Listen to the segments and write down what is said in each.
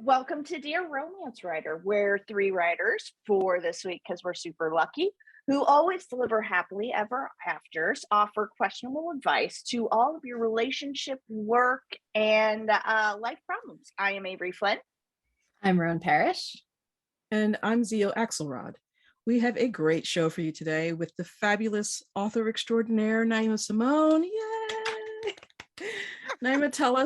Welcome to Dear Romance Writer. We're three writers for this week because we're super lucky, who always deliver happily ever afters, offer questionable advice to all of your relationship, work, and life problems. I am Avery Flynn. I'm Roan Parrish. And I'm Zio Axelrod. We have a great show for you today with the fabulous author extraordinaire, Naima Simone. Yay! Naima, tell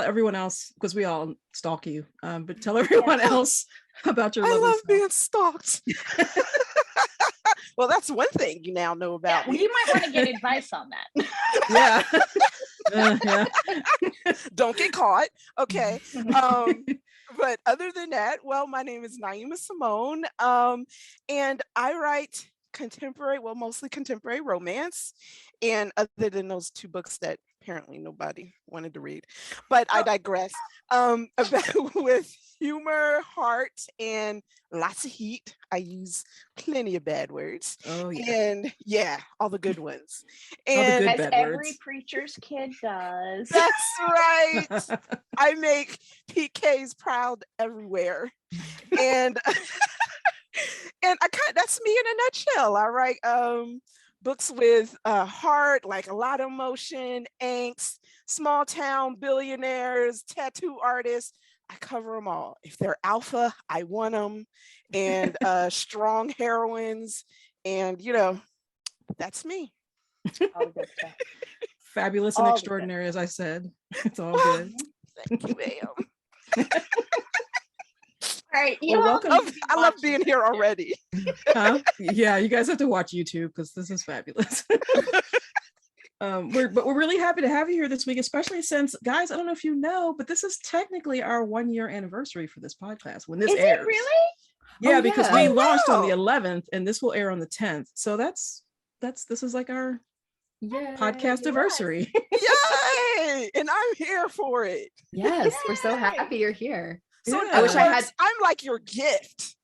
everyone else, because we all stalk you, but tell everyone else about your I lovely love self. being stalked. Well, that's one thing you now know about me. You might want to get advice on that. Yeah. Don't get caught. Okay. But other than that, well, my name is Naima Simone, and I write mostly contemporary romance. And other than those two books that apparently nobody wanted to read, but I digress. With humor, heart, and lots of heat. I use plenty of bad words. Oh, yeah. And yeah, all the good ones. All the And good As bad every words. preacher's kid does. that's right. I make PKs proud everywhere. And that's me in a nutshell. I write books with heart, like a lot of emotion, angst, small town billionaires, tattoo artists. I cover them all. If they're alpha, I want them, and strong heroines, and that's me. All good stuff. Fabulous and extraordinary, as I said. It's all good. Thank you, ma'am. All right, welcome. I love being here already. Huh? Yeah, you guys have to watch YouTube because this is fabulous. We're really happy to have you here this week, especially since, guys, I don't know if you know, but this is technically our 1-year anniversary for this podcast when this airs. It really? Yeah, because we launched on the wow. 11th and this will air on the 10th. So this is like our podcast anniversary. Yay! And I'm here for it. Yes, we're so happy you're here. So Yeah. I wish I'm like your gift.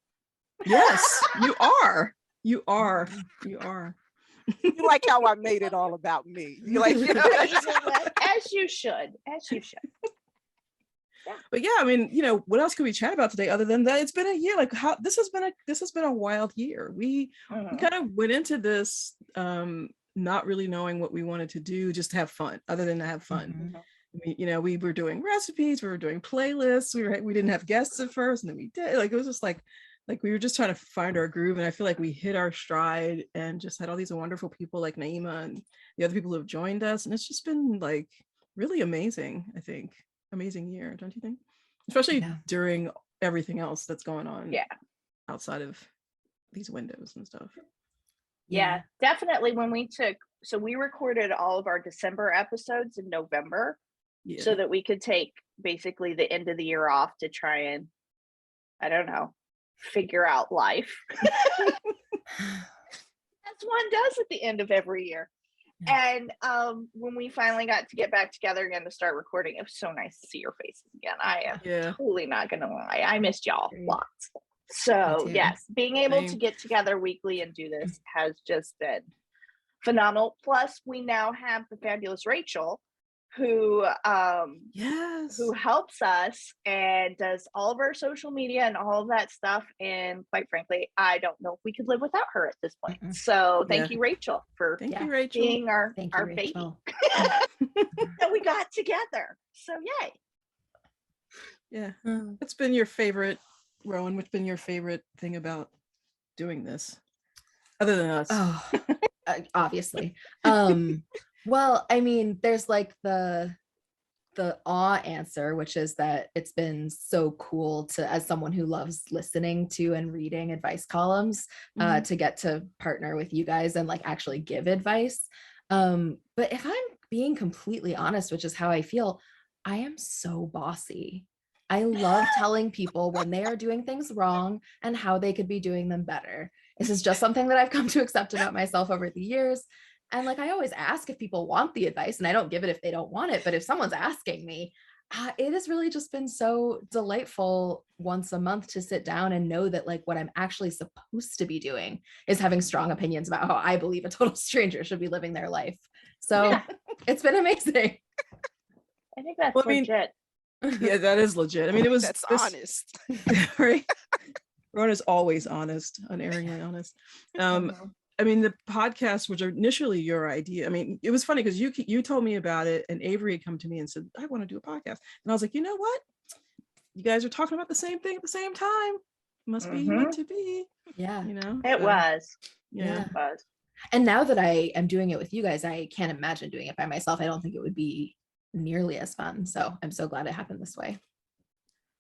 Yes, you are. You are. You like how I made it all about me. You like, As you should. Yeah. But yeah, I mean, what else could we chat about today other than that? It's been a year. Like, how this has been a wild year. We kind of went into this not really knowing what we wanted to do, just to have fun, other than to have fun. We were doing recipes, we were doing playlists, we didn't have guests at first, and then we did. Like, it was just like we were just trying to find our groove, and I feel like we hit our stride and just had all these wonderful people like Naima and the other people who have joined us, and it's just been like really amazing. I think amazing year, don't you think? Especially during everything else that's going on outside of these windows and stuff. Yeah, definitely. We recorded all of our December episodes in November so that we could take basically the end of the year off to try and, I don't know, figure out life. As one does at the end of every year. And when we finally got to get back together again to start recording, it was so nice to see your faces again. I am totally not gonna lie. I missed y'all lots. So yes, being able to get together weekly and do this has just been phenomenal. Plus, we now have the fabulous Rachel, who helps us and does all of our social media and all of that stuff. And quite frankly, I don't know if we could live without her at this point. So thank you, Rachel, for being our baby that we got together. So yay. Yeah. What's been your favorite, Rowan? What's been your favorite thing about doing this, other than us? Oh, obviously. Well, I mean, there's like the awe answer, which is that it's been so cool to, as someone who loves listening to and reading advice columns, to get to partner with you guys and like actually give advice. But if I'm being completely honest, which is how I feel, I am so bossy. I love telling people when they are doing things wrong and how they could be doing them better. This is just something that I've come to accept about myself over the years. And like, I always ask if people want the advice, and I don't give it if they don't want it. But if someone's asking me, it has really just been so delightful once a month to sit down and know that like what I'm actually supposed to be doing is having strong opinions about how I believe a total stranger should be living their life. So it's been amazing. I think that's legit. Yeah, that is legit. I mean, it was That's honest. right? Roan is always honest, unerringly honest. I mean, the podcast was initially your idea. I mean, it was funny because you told me about it, and Avery had come to me and said, I want to do a podcast. And I was like, you know what? You guys are talking about the same thing at the same time. Must be meant to be. Yeah. You know? It was. Yeah. It was. And now that I am doing it with you guys, I can't imagine doing it by myself. I don't think it would be nearly as fun. So I'm so glad it happened this way.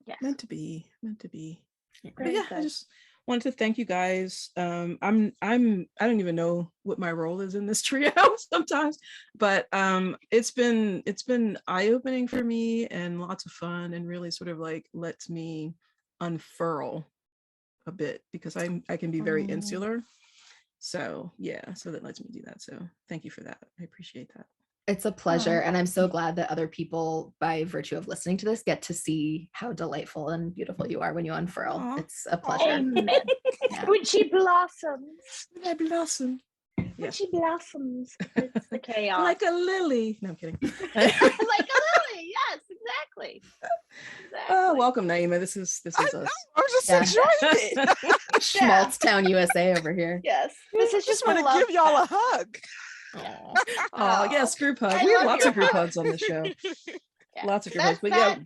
Yeah. Meant to be. But yeah, I just wanted to thank you guys. I don't even know what my role is in this trio sometimes, but it's been eye-opening for me and lots of fun, and really sort of like lets me unfurl a bit because I can be very insular. So yeah, so that lets me do that. So thank you for that. I appreciate that. It's a pleasure. And I'm so glad that other people, by virtue of listening to this, get to see how delightful and beautiful you are when you unfurl. Aww. It's a pleasure. Amen. When she blossoms. I blossom. When she blossoms. It's the chaos. Like a lily. No, I'm kidding. Like a lily. Yes, exactly. Oh, welcome, Naima. This is us. I'm just enjoying it. Schmaltztown, USA over here. Yes. This is Just want to give y'all a hug. Oh, yes, group hug. We have lots of group hugs on the show. Yeah. Lots of group hugs. But yeah.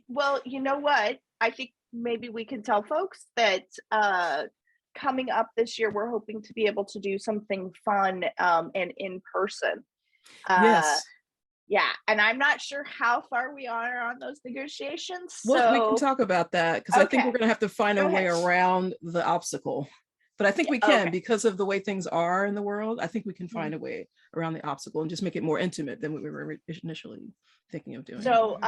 Well, you know what? I think maybe we can tell folks that coming up this year, we're hoping to be able to do something fun and in person. Yes. Yeah, and I'm not sure how far we are on those negotiations. Well, we can talk about that because I think Okay. we're going to have to find a way around the obstacle. But I think we can because of the way things are in the world. I think we can find a way around the obstacle and just make it more intimate than what we were initially thinking of doing. So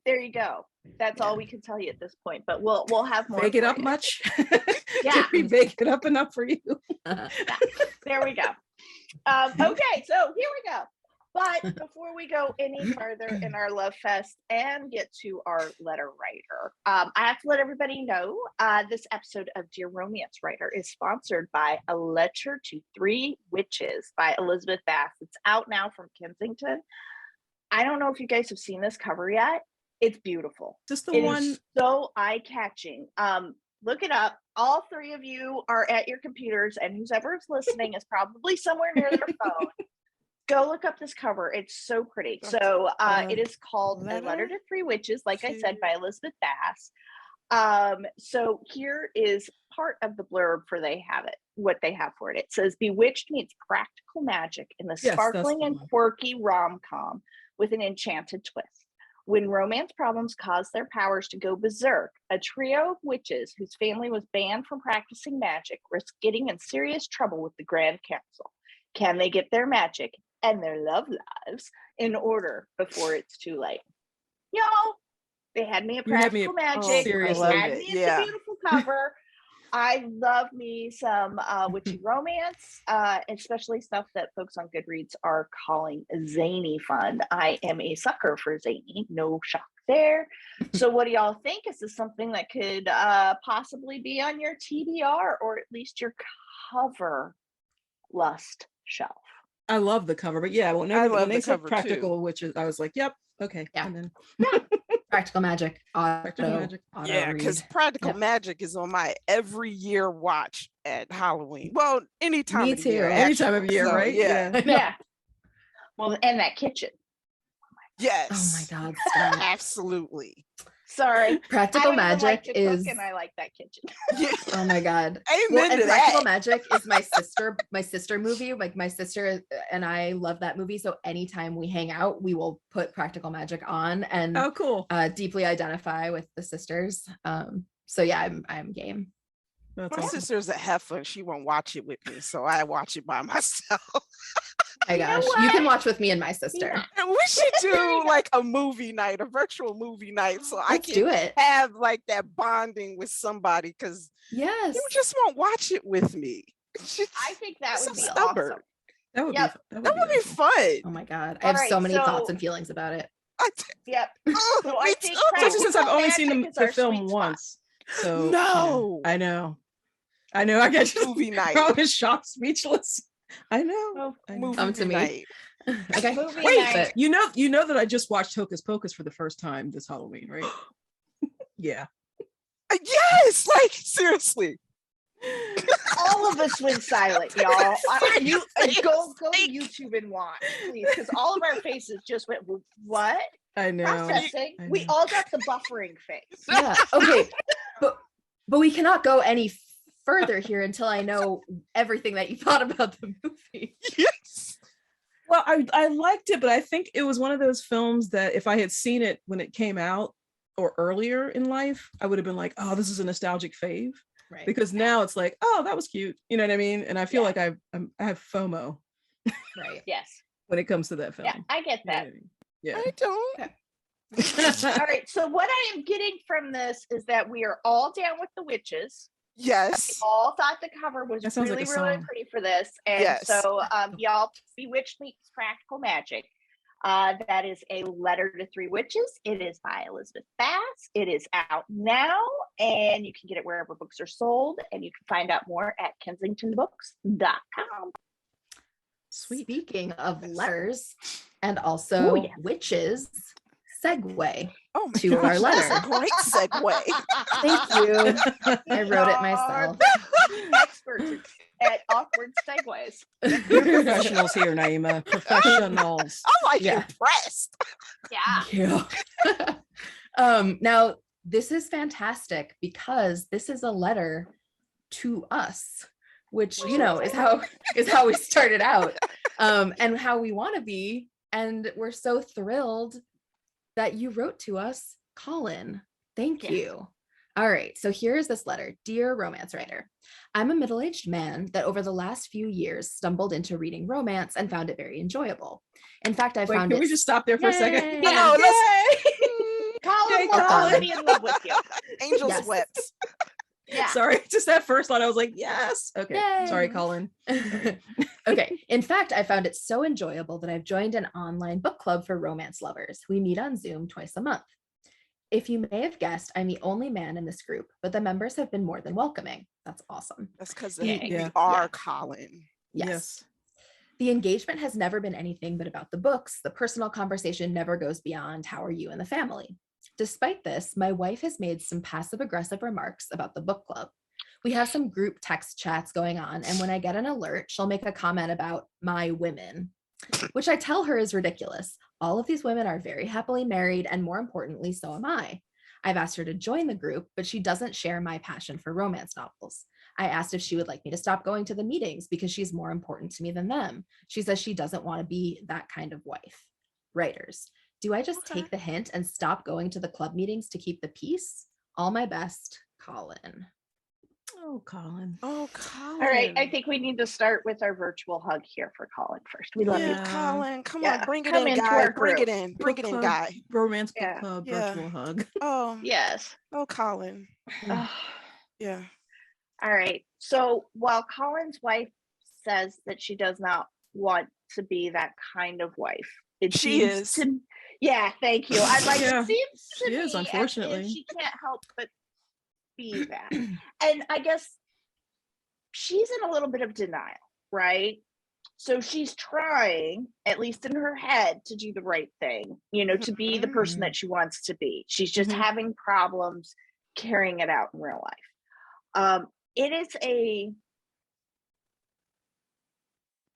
there you go. That's all we can tell you at this point. But we'll have more. Bake it up much? Yeah. Did we bake it up enough for you? Yeah. There we go. Okay, so here we go. But before we go any further in our love fest and get to our letter writer, I have to let everybody know this episode of Dear Romance Writer is sponsored by A Letter to Three Witches by Elizabeth Bass. It's out now from Kensington. I don't know if you guys have seen this cover yet. It's beautiful. Just the one. Is so eye-catching. Look it up. All three of you are at your computers, and whoever's listening is probably somewhere near their phone. Go look up this cover. It's so pretty. So it is called A Letter to Three Witches, like I said, by Elizabeth Bass. So here is part of the blurb for what they have for it. It says, Bewitched meets practical magic in the sparkling and quirky rom-com with an enchanted twist. When romance problems cause their powers to go berserk, a trio of witches whose family was banned from practicing magic risk getting in serious trouble with the Grand Council. Can they get their magic and their love lives in order before it's too late? Y'all, they had me at practical magic. They had me at the beautiful cover. I love me some witchy romance, especially stuff that folks on Goodreads are calling zany fun. I am a sucker for zany, no shock there. So what do y'all think? Is this something that could possibly be on your TBR or at least your cover lust shelf? I love the cover, but yeah, when they said practical witches, I was like, yep, okay. Yeah. And then Practical magic. Yeah, because practical magic is on my every year watch at Halloween. Well, any time of year. Any time of year, right? Yeah. Well, and that kitchen. Yes. Oh my God. Stop. Absolutely. Sorry. Practical magic is, and I like that kitchen. Oh my God. Amen to Practical that. Magic is my sister movie. Like my sister and I love that movie. So anytime we hang out, we will put Practical Magic on and cool. Deeply identify with the sisters. So yeah, I'm game. That's my sister's a heifer. She won't watch it with me, so I watch it by myself. My gosh, you can watch with me and my sister. And we should do like a movie night, a virtual movie night, so I can do it. Have like that bonding with somebody, because yes, you just won't watch it with me. I think that would be stubborn. awesome. That would that would be fun. Oh my God, I have so many thoughts and feelings about it. Yep. So I think especially since I've only seen the film once. So no, I know. I got movie night. Probably shocked, speechless. I know. Come to me. Night. Okay. Wait, you know that I just watched Hocus Pocus for the first time this Halloween, right? Yeah. Yes, like seriously. all of us went silent, y'all. You go to YouTube and watch, please, because all of our faces just went, what? I know. Processing. I know. We all got the buffering face. Yeah. Okay. But we cannot go any further here until I know everything that you thought about the movie. Yes. Well, I liked it, but I think it was one of those films that if I had seen it when it came out or earlier in life, I would have been like, oh, this is a nostalgic fave. Right. Because now it's like, oh, that was cute. You know what I mean? And I feel like I have FOMO. Right. Yes. When it comes to that film. Yeah, I get that. Yeah. I don't. Okay. All right. So what I am getting from this is that we are all down with the witches. Yes. We all thought the cover was really, really pretty for this. And so y'all, Bewitched meets Practical Magic. That is A Letter to Three Witches. It is by Elizabeth Bass. It is out now, and you can get it wherever books are sold, and you can find out more at kensingtonbooks.com. Sweet. Speaking of letters and also witches, segue to our letter. That's a great segue. Thank you. I wrote it myself. Experts at awkward segues. You're professionals here, Naima. Professionals. I'm like impressed. Yeah. Now this is fantastic because this is a letter to us, which you know is how we started out, and how we want to be, and we're so thrilled that you wrote to us, Colin. Thank you. All right, so here is this letter. Dear romance writer, I'm a middle-aged man that over the last few years stumbled into reading romance and found it very enjoyable. In fact, I found it. Can we just stop there for a second? Yeah. Colin was already in love with you. Angel sweats. Yeah. Sorry, just that first line, I was like, yes. Okay. Yay. Sorry, Colin. Okay. In fact, I found it so enjoyable that I've joined an online book club for romance lovers. We meet on Zoom twice a month. If you may have guessed, I'm the only man in this group, but the members have been more than welcoming. That's awesome. That's because we are Colin. Yes. The engagement has never been anything but about the books. The personal conversation never goes beyond how are you and the family. Despite this, my wife has made some passive-aggressive remarks about the book club. We have some group text chats going on, and when I get an alert, she'll make a comment about my women, which I tell her is ridiculous. All of these women are very happily married, and more importantly, so am I. I've asked her to join the group, but she doesn't share my passion for romance novels. I asked if she would like me to stop going to the meetings because she's more important to me than them. She says she doesn't want to be that kind of wife. Writers, do I just take the hint and stop going to the club meetings to keep the peace? All my best, Colin. Oh, Colin. Oh, Colin. All right, I think we need to start with our virtual hug here for Colin first. We love you, Colin. Come on, bring it in, guy. Bring it in. Bring it in, guy. Romance book club, virtual hug. Oh, yes. Oh, Colin. Yeah. All right. So while Colin's wife says that she does not want to be that kind of wife, she is. Yeah, thank you. I'd like it seems to me is, unfortunately. she can't help but be that. And I guess she's in a little bit of denial, right? So she's trying, at least in her head, to do the right thing, you know, to be the person that she wants to be. She's just having problems carrying it out in real life. It is a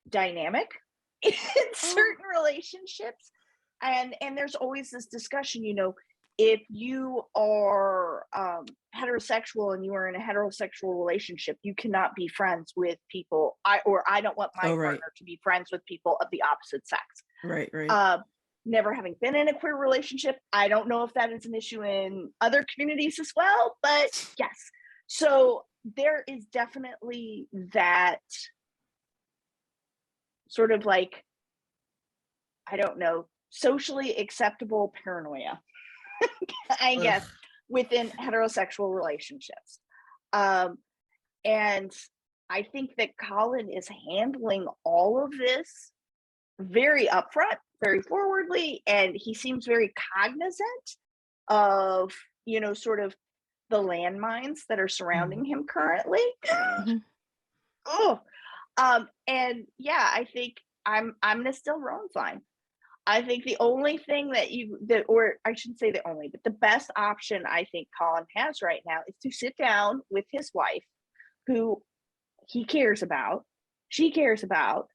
dynamic in certain relationships. And there's always this discussion, you know, if you are heterosexual and you are in a heterosexual relationship, you cannot be friends with people. I don't want my partner to be friends with people of the opposite sex. Right, right. Never having been in a queer relationship, I don't know if that is an issue in other communities as well, but yes. So there is definitely that sort of like, I don't know, socially acceptable paranoia, I guess, within heterosexual relationships. And I think that Colin is handling all of this very upfront, very forwardly, and he seems very cognizant of, you know, sort of the landmines that are surrounding him currently. And yeah, I think I'm gonna still Roan's line. I think the only thing or I shouldn't say the only, but the best option I think Colin has right now is to sit down with his wife, who he cares about, she cares about,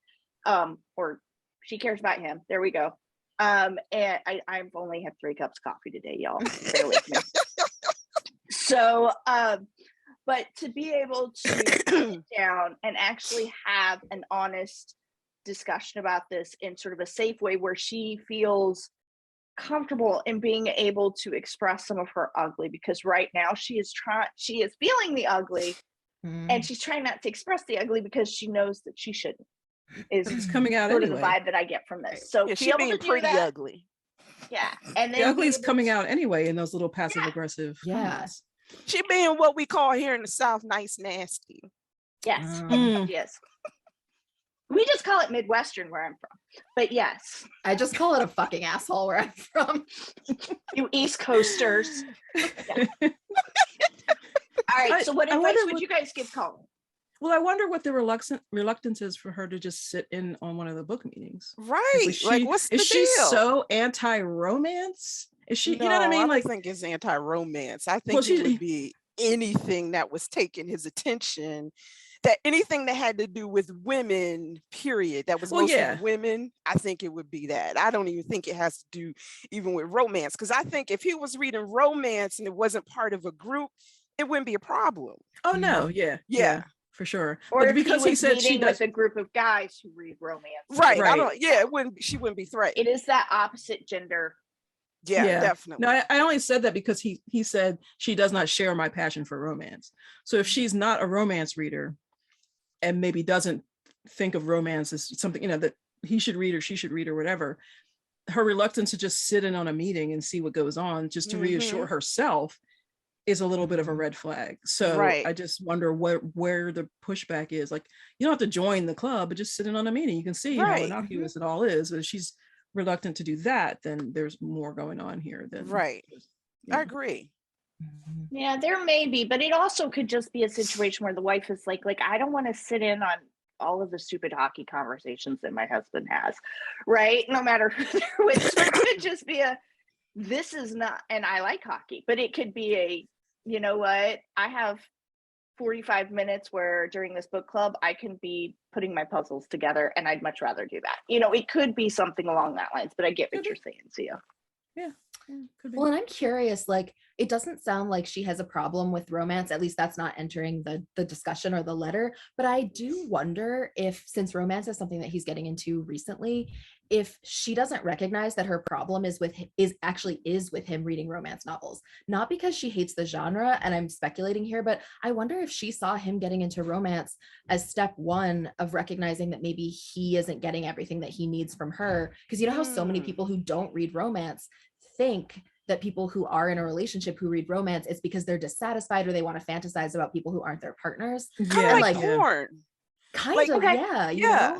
or she cares about him. There we go. And I've only had 3 cups of coffee today, y'all. Bear with me. So, but to be able to sit down and actually have an honest discussion about this in sort of a safe way where she feels comfortable in being able to express some of her ugly, because right now she is feeling the ugly and she's trying not to express the ugly because she knows that she shouldn't. It's coming out sort anyway. of the vibe that I get from this. So she's being pretty ugly. Yeah, and then the ugly is coming out anyway in those little passive aggressive. Yes, she being what we call here in the South nice nasty. Yes, yes. We just call it Midwestern where I'm from, but yes, I just call it a fucking asshole where I'm from. You East Coasters. Yeah. All right, so what advice would you guys give Colin? Well, I wonder what the reluctance is for her to just sit in on one of the book meetings. Right. What's the deal? Is she so anti-romance? Is she, no, you know what I mean? I don't think it's anti-romance. I think it would be anything that was taking his attention, that anything that had to do with women, period, that was mostly women, I think it would be that. I don't even think it has to do even with romance, because I think if he was reading romance and it wasn't part of a group, it wouldn't be a problem. Oh no, yeah, for sure. Or but because he said she does with a group of guys who read romance, right? She wouldn't be threatened. It is that opposite gender. Yeah, definitely. No, I only said that because he said she does not share my passion for romance. So if she's not a romance reader and maybe doesn't think of romance as something, that he should read or she should read or whatever, her reluctance to just sit in on a meeting and see what goes on just to reassure herself is a little bit of a red flag. So I just wonder where the pushback is. Like, you don't have to join the club, but just sit in on a meeting. You can see how innocuous it all is. But if she's reluctant to do that, then there's more going on here than I agree. Yeah, there may be, but it also could just be a situation where the wife is like I don't want to sit in on all of the stupid hockey conversations that my husband has, right? No matter who they're with. So it could just be this is not, and I like hockey, but it could be you know what, I have 45 minutes where during this book club I can be putting my puzzles together and I'd much rather do that. It could be something along that lines, but I get what you're saying, Sia. Yeah. Well, and I'm curious, it doesn't sound like she has a problem with romance, at least that's not entering the discussion or the letter, but I do wonder if, since romance is something that he's getting into recently, if she doesn't recognize that her problem is with him reading romance novels, not because she hates the genre, and I'm speculating here, but I wonder if she saw him getting into romance as step one of recognizing that maybe he isn't getting everything that he needs from her, because how so many people who don't read romance think that people who are in a relationship who read romance, it's because they're dissatisfied or they want to fantasize about people who aren't their partners. Kind of like porn. Kind of, yeah.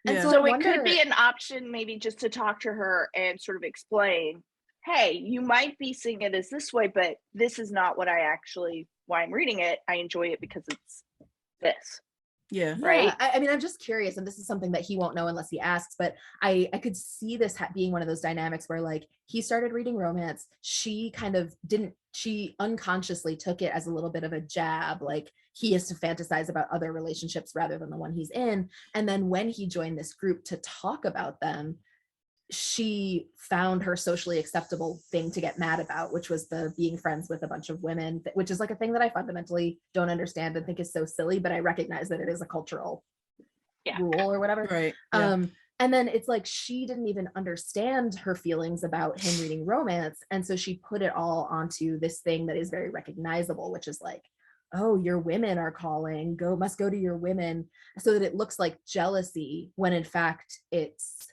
And so it could be an option maybe just to talk to her and sort of explain, hey, you might be seeing it as this way, but this is not why I'm reading it. I enjoy it because it's this. Yeah. Right. I mean, I'm just curious, and this is something that he won't know unless he asks, but I could see this being one of those dynamics where he started reading romance. She she unconsciously took it as a little bit of a jab, he is to fantasize about other relationships rather than the one he's in. And then when he joined this group to talk about them, she found her socially acceptable thing to get mad about, which was the being friends with a bunch of women, which is a thing that I fundamentally don't understand and think is so silly, but I recognize that it is a cultural rule or whatever. Right. And then it's she didn't even understand her feelings about him reading romance. And so she put it all onto this thing that is very recognizable, which is oh, your women are calling, must go to your women, so that it looks like jealousy when in fact it's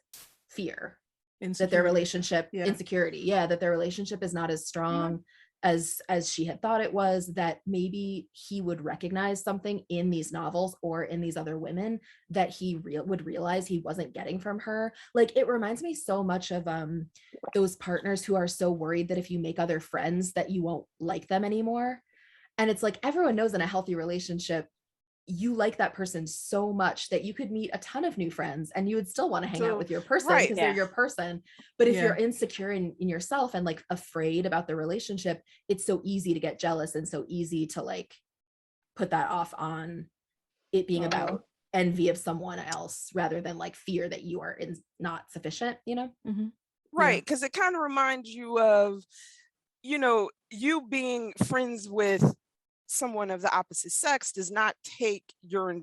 fear. That their relationship insecurity, that their relationship is not as strong as she had thought it was, that maybe he would recognize something in these novels or in these other women that he would realize he wasn't getting from her. It reminds me so much of those partners who are so worried that if you make other friends that you won't like them anymore. And it's everyone knows in a healthy relationship you like that person so much that you could meet a ton of new friends and you would still want to hang out with your person right, because they're your person. But if you're insecure in yourself and like afraid about the relationship, it's so easy to get jealous and so easy to like put that off on it being about envy of someone else rather than like fear that you are not sufficient, you know? Right, because it kind of reminds you of, you know, you being friends with someone of the opposite sex does not take your,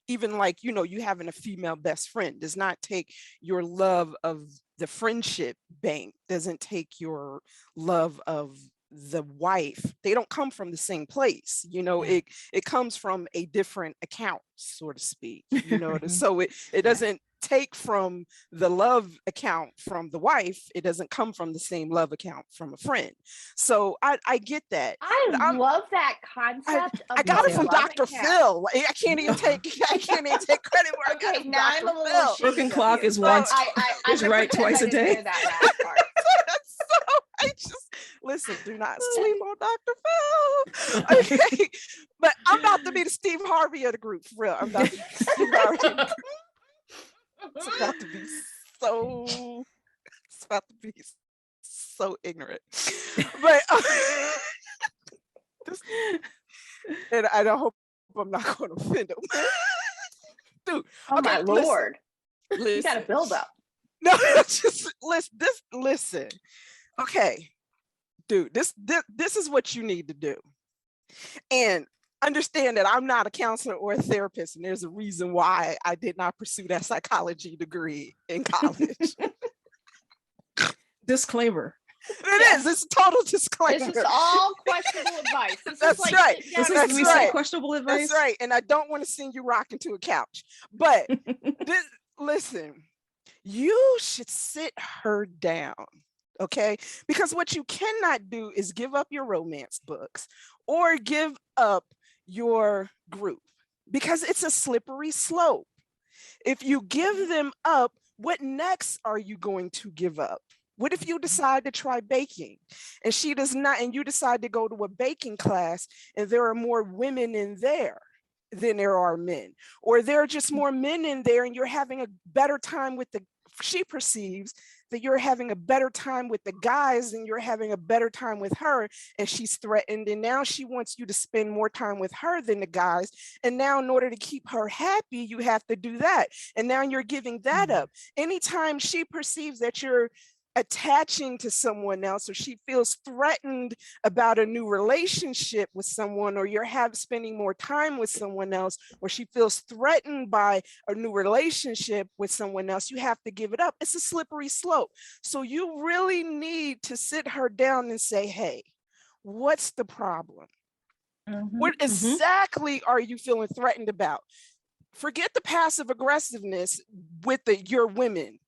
even like, you know, you having a female best friend does not take your love of the friendship bank, doesn't take your love of the wife. They don't come from the same place, you know. It comes from a different account, so to speak, you know. So it doesn't take from the love account from the wife. It doesn't come from the same love account from a friend. So I get that. I love that concept. I got it from Dr. Phil. I can't even take credit where I got it from now Dr. I'm a little Phil. Broken clock is right twice a day. That last part. So I just listen. Do not sleep on Dr. Phil. Okay, but I'm about to be the Steve Harvey of the group. For real, I'm about to be Steve Harvey. It's about to be so. It's about to be so ignorant. But and I don't hope I'm not going to offend him. Dude, oh okay, my Lord. Listen. You got to build up. No, just listen. Okay, dude, this is what you need to do. And understand that I'm not a counselor or a therapist, and there's a reason why I did not pursue that psychology degree in college. Disclaimer. It is. It's a total disclaimer. This is all questionable advice. That's like right. We say questionable advice. That's right. And I don't want to send you rocking to a couch. But listen, you should sit her down. Okay? Because what you cannot do is give up your romance books or give up your group, because it's a slippery slope. If you give them up, what next are you going to give up? What if you decide to try baking and she does not, and you decide to go to a baking class and there are more women in there than there are men, or there are just more men in there and you're having a better time with she perceives that you're having a better time with the guys and you're having a better time with her, and she's threatened, and now she wants you to spend more time with her than the guys, and now in order to keep her happy you have to do that, and now you're giving that up. Anytime she perceives that you're attaching to someone else, or she feels threatened about a new relationship with someone, or you're spending more time with someone else, or she feels threatened by a new relationship with someone else, you have to give it up. It's a slippery slope. So you really need to sit her down and say, hey, what's the problem? What exactly are you feeling threatened about? Forget the passive aggressiveness with your women.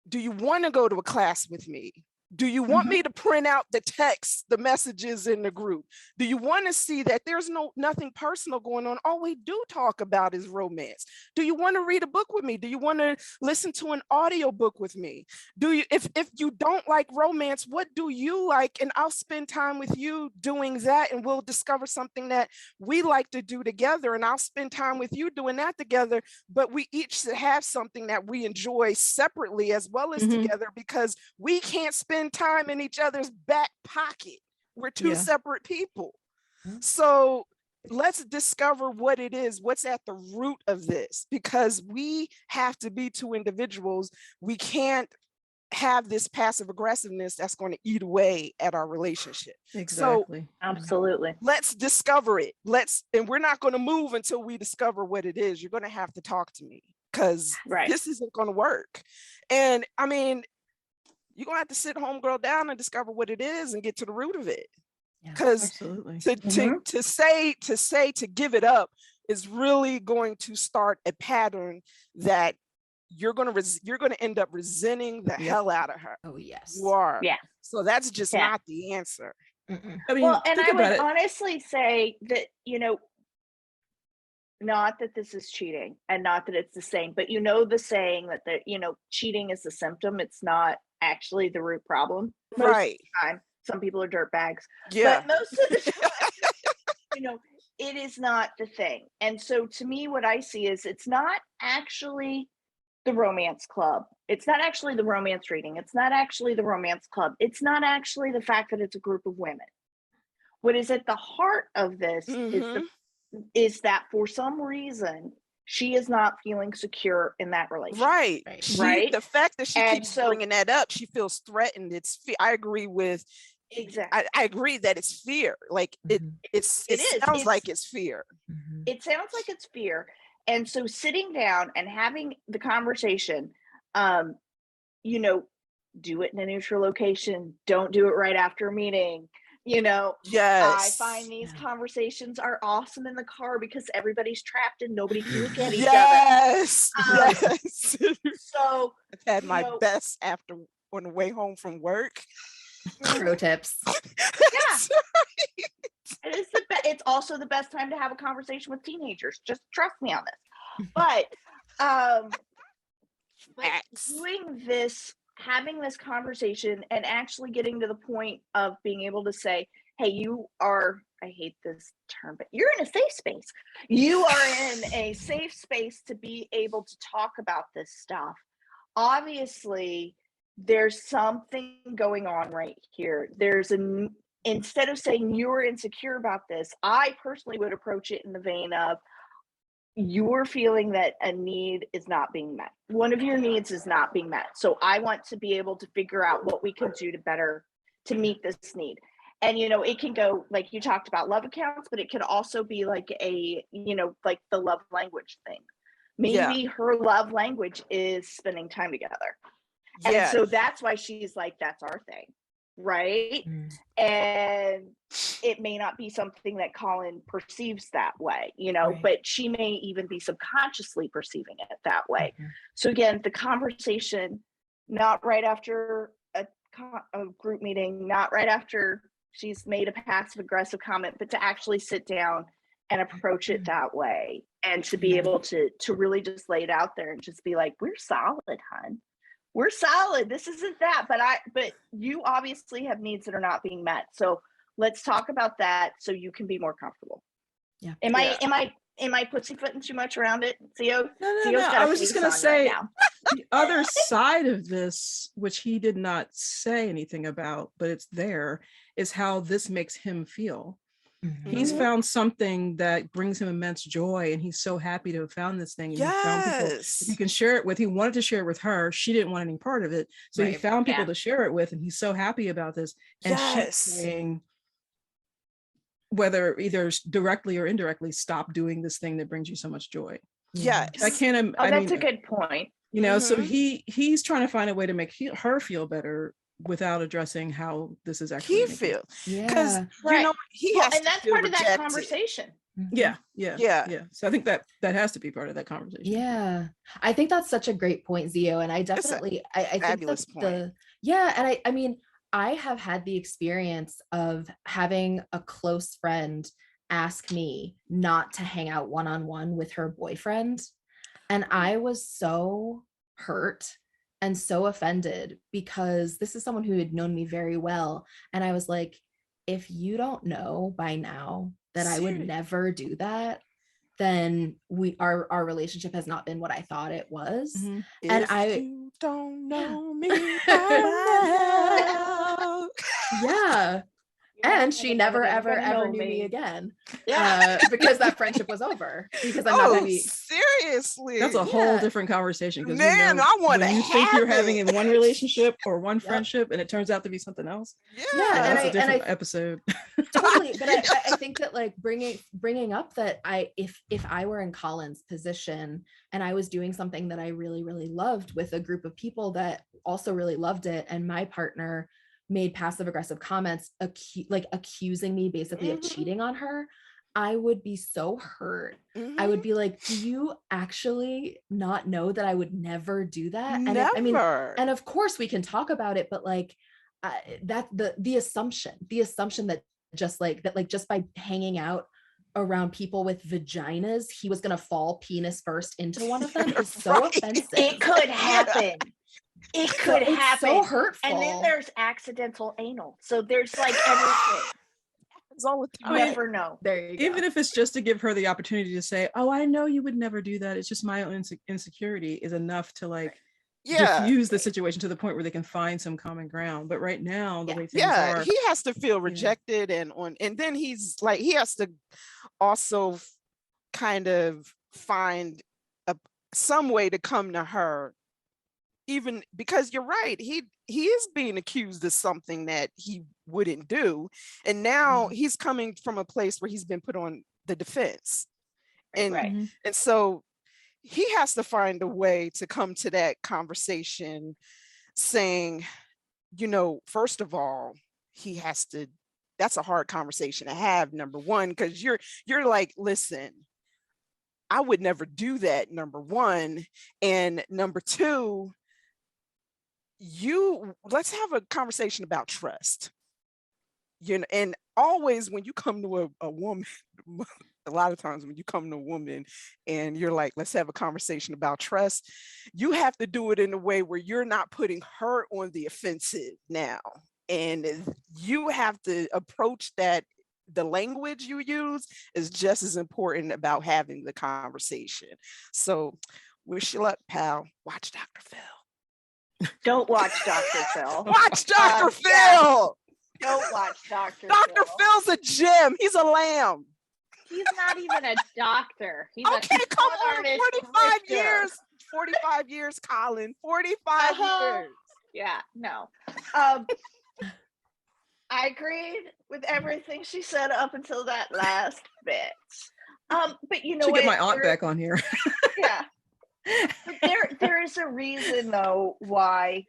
Do you want to go to a class with me? Do you want me to print out the text, the messages in the group? Do you want to see that there's nothing personal going on? All we do talk about is romance. Do you want to read a book with me? Do you want to listen to an audio book with me? Do you, if you don't like romance, what do you like? And I'll spend time with you doing that, and we'll discover something that we like to do together, and I'll spend time with you doing that together. But we each have something that we enjoy separately as well as together, because we can't spend time in each other's back pocket. We're two separate people. So let's discover what it is, what's at the root of this, because we have to be two individuals. We can't have this passive aggressiveness that's going to eat away at our relationship. Exactly. So, absolutely. Let's discover it. And we're not going to move until we discover what it is. You're going to have to talk to me, because this isn't going to work. And I mean, you're gonna have to sit homegirl down and discover what it is and get to the root of it. Because to give it up is really going to start a pattern that you're gonna end up resenting the hell out of her. Oh yes, you are. Yeah. So that's just not the answer. I mean, well, and I would honestly say that, you know, not that this is cheating and not that it's the same, but you know the saying that cheating is the symptom, it's not actually the root problem. Most of the time, some people are dirt bags. Yeah. But most of the time, it is not the thing. And so to me, what I see is it's not actually the romance club. It's not actually the romance reading. It's not actually the romance club. It's not actually the fact that it's a group of women. What is at the heart of this is that for some reason she is not feeling secure in that relationship. Right. The fact that she keeps bringing that up, she feels threatened. I agree with. Exactly. I agree that it's fear. Like it sounds like it's fear. It sounds like it's fear. And so sitting down and having the conversation, you know, do it in a neutral location. Don't do it right after a meeting. You know, I find these conversations are awesome in the car because everybody's trapped and nobody can look at each other. Yes. So I've had my best after on the way home from work. Pro tips. It's also the best time to have a conversation with teenagers. Just trust me on this. But doing this, having this conversation and actually getting to the point of being able to say, hey, you are, I hate this term, but you're in a safe space. You are in a safe space to be able to talk about this stuff. Obviously, there's something going on right here. Instead of saying you're insecure about this, I personally would approach it in the vein of you're feeling that a need is not being met. One of your needs is not being met. So I want to be able to figure out what we can do to meet this need. And, you know, it can go, like you talked about love accounts, but it could also be like like the love language thing. Maybe her love language is spending time together. And so that's why she's like, that's our thing. Right. And it may not be something that Colin perceives that way, you know, but she may even be subconsciously perceiving it that way. So again, the conversation, not right after a group meeting, not right after she's made a passive aggressive comment, but to actually sit down and approach it that way, and to be able to really just lay it out there and just be like, we're solid, hon. We're solid. This isn't that, but you obviously have needs that are not being met. So let's talk about that so you can be more comfortable. Yeah. Am I pussyfooting too much around it? Theo? No. I was just gonna say the other side of this, which he did not say anything about, but it's there, is how this makes him feel. He's found something that brings him immense joy, and he's so happy to have found this thing. And he found people he can share it with. He wanted to share it with her. She didn't want any part of it. So he found people to share it with, and he's so happy about this. And she's saying, whether either directly or indirectly, stop doing this thing that brings you so much joy. I can't. That's a good point. You know, so he's trying to find a way to make her feel better without addressing how this is actually he feels. Because you know, he has and that's part of that conversation. Yeah. So I think that has to be part of that conversation. Yeah, I think that's such a great point, Zio, and I definitely I think fabulous point. And I mean, I have had the experience of having a close friend ask me not to hang out one-on-one with her boyfriend, and I was so hurt and so offended because this is someone who had known me very well. And I was like, if you don't know by now that I would never do that, then our relationship has not been what I thought it was. And you don't know me now. And she never ever knew me again. Because that friendship was over. Because I'm not gonna be seriously. That's a whole different conversation. Man, you know, I want to think you're having in one relationship or one friendship, and it turns out to be something else. That's a different episode. Totally, but I think that like bringing up that if I were in Colin's position and I was doing something that I really really loved with a group of people that also really loved it, and my partner made passive aggressive comments accusing me basically of cheating on her, I would be so hurt. I would be like, do you actually not know that I would never do that? And and of course we can talk about it, but like that the assumption that just by hanging out around people with vaginas, he was gonna fall penis first into one of them is so offensive. It could happen. It could happen. So hurtful. And then there's accidental anal. So there's like everything. happens all the time. You never know. There you go. Even if it's just to give her the opportunity to say, oh, I know you would never do that, it's just my own insecurity, is enough to like diffuse the situation to the point where they can find some common ground. But right now, the way things are, he has to feel rejected and then he's like, he has to also kind of find some way to come to her, even because you're right, he is being accused of something that he wouldn't do, and now he's coming from a place where he's been put on the defense, and and so he has to find a way to come to that conversation saying, you know, first of all, he has to, that's a hard conversation to have, number one, because you're like, listen, I would never do that, number one, and number two, let's have a conversation about trust. You know, and always when you come to a woman, a lot of times when you come to a woman and you're like, let's have a conversation about trust, you have to do it in a way where you're not putting her on the offensive now. And you have to approach that, the language you use is just as important about having the conversation. So wish you luck, pal. Watch Dr. Phil. Don't watch Dr. Phil. Watch Dr. Phil. Yeah. Don't watch Dr. Dr. Phil's a gem. He's a lamb. He's not even a doctor. He's okay, a come on, 45 grifter. years. 45 years, Colin. 45 years. Yeah, no. I agreed with everything she said up until that last bit. But you know should what? get my aunt back on here. Yeah. But there is a reason though why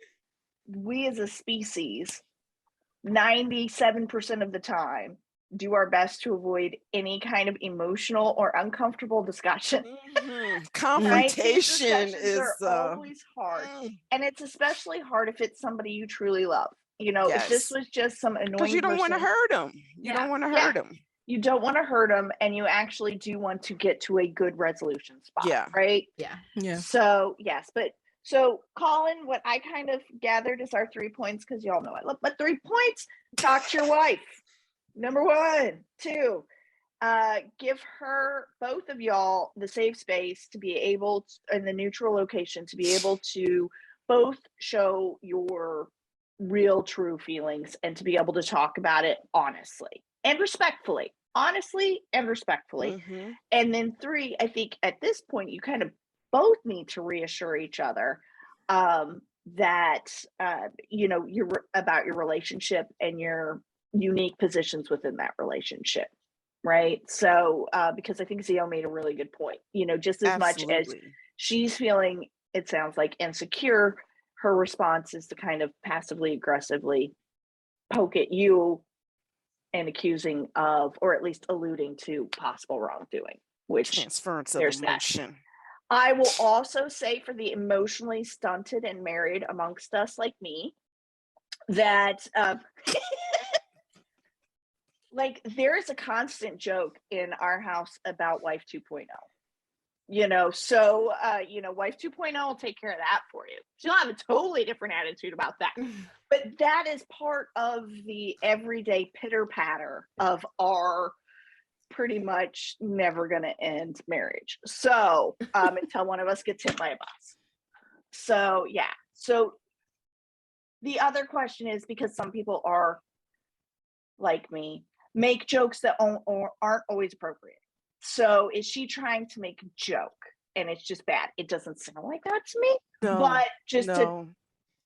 we as a species 97% of the time do our best to avoid any kind of emotional or uncomfortable discussion. Confrontation is always hard, and it's especially hard if it's somebody you truly love. You know, if this was just some annoying, because you don't want to hurt them. You don't want to hurt them. You don't want to hurt them, and you actually do want to get to a good resolution spot. Yeah. Right. Yeah. So yes, but so Colin, what I kind of gathered is our 3 points, because y'all know I love my 3 points. Talk to your wife. Number 1, 2. Give her, both of y'all, the safe space to be able to, in the neutral location, to be able to both show your real true feelings and to be able to talk about it honestly and respectfully. And then 3, I think at this point you kind of both need to reassure each other that you know, you're about your relationship and your unique positions within that relationship, right? So because I think Zio made a really good point, you know, just as much as she's feeling, it sounds like, insecure, her response is to kind of passively aggressively poke at you and accusing of, or at least alluding to, possible wrongdoing, which transference of emotion. I will also say, for the emotionally stunted and married amongst us like me, that like there is a constant joke in our house about wife 2.0. You know, so you know, wife 2.0 will take care of that for you. She'll have a totally different attitude about that. But that is part of the everyday pitter patter of our pretty much never gonna end marriage. So until one of us gets hit by a bus. So yeah. So the other question is, because some people are like me, make jokes that aren't always appropriate. So is she trying to make a joke and it's just bad? It doesn't sound like that to me. No, but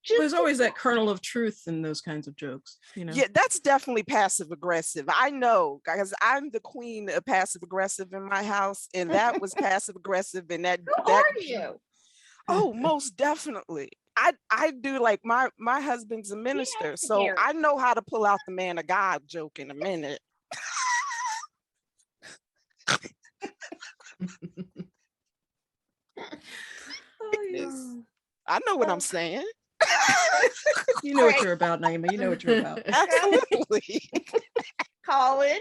there's always that kernel of truth in those kinds of jokes, you know. Yeah, that's definitely passive aggressive. I know, because I'm the queen of passive aggressive in my house, and that was passive aggressive. And that are you? Oh, most definitely. I do, like my husband's a minister, so I know how to pull out the man of God joke in a minute. I know what I'm saying. You know what you're about, Naima. You know what you're about. Absolutely. Colin,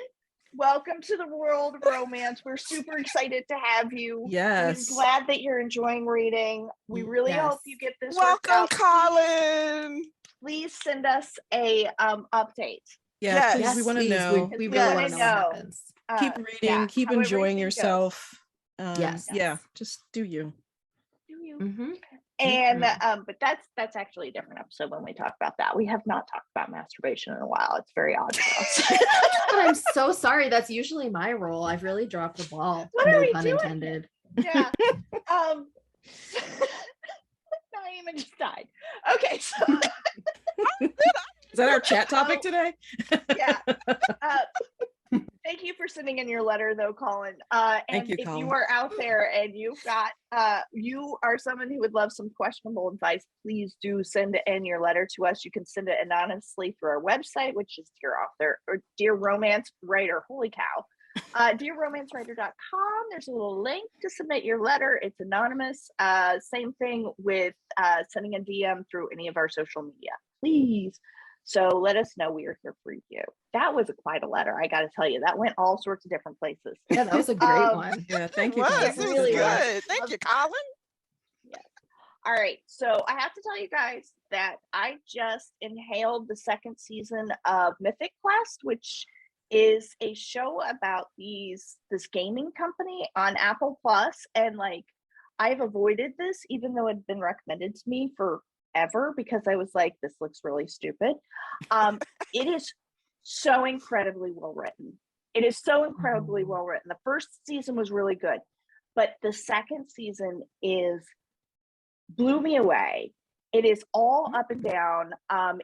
welcome to the world of romance. We're super excited to have you. Yes. We're glad that you're enjoying reading. We really hope you get this. Welcome, Colin. Please send us a update. Yeah, please, we want to please. know. We really want to know what happens. Keep reading, keep enjoying yourself. Yeah, just do you. And but that's actually a different episode when we talk about that. We have not talked about masturbation in a while. It's very odd for us. But I'm so sorry. That's usually my role. I've really dropped the ball. What no are we pun doing? intended. Yeah. Naima just died. Okay, so is that our chat topic today? Yeah. Thank you for sending in your letter, though, Colin. And Thank you, if Colin. you are out there and you've got, you are someone who would love some questionable advice, please do send in your letter to us. You can send it anonymously through our website, which is Dear Author or Dear Romance Writer. Holy cow. DearRomanceWriter.com. There's a little link to submit your letter. It's anonymous. Same thing with sending a DM through any of our social media. Please. So let us know we are here for you. That was quite a letter, I got to tell you. That went all sorts of different places. Yeah, that was a great one. Yeah, thank you. It was really good. Thank you, Colin. Yes. All right. So I have to tell you guys that I just inhaled the second season of Mythic Quest, which is a show about this gaming company on Apple Plus. And like, I've avoided this, even though it had been recommended to me forever, because I was like, this looks really stupid. It is so incredibly well written. It is so incredibly well written. The first season was really good, but the second season blew me away. It is all up and down.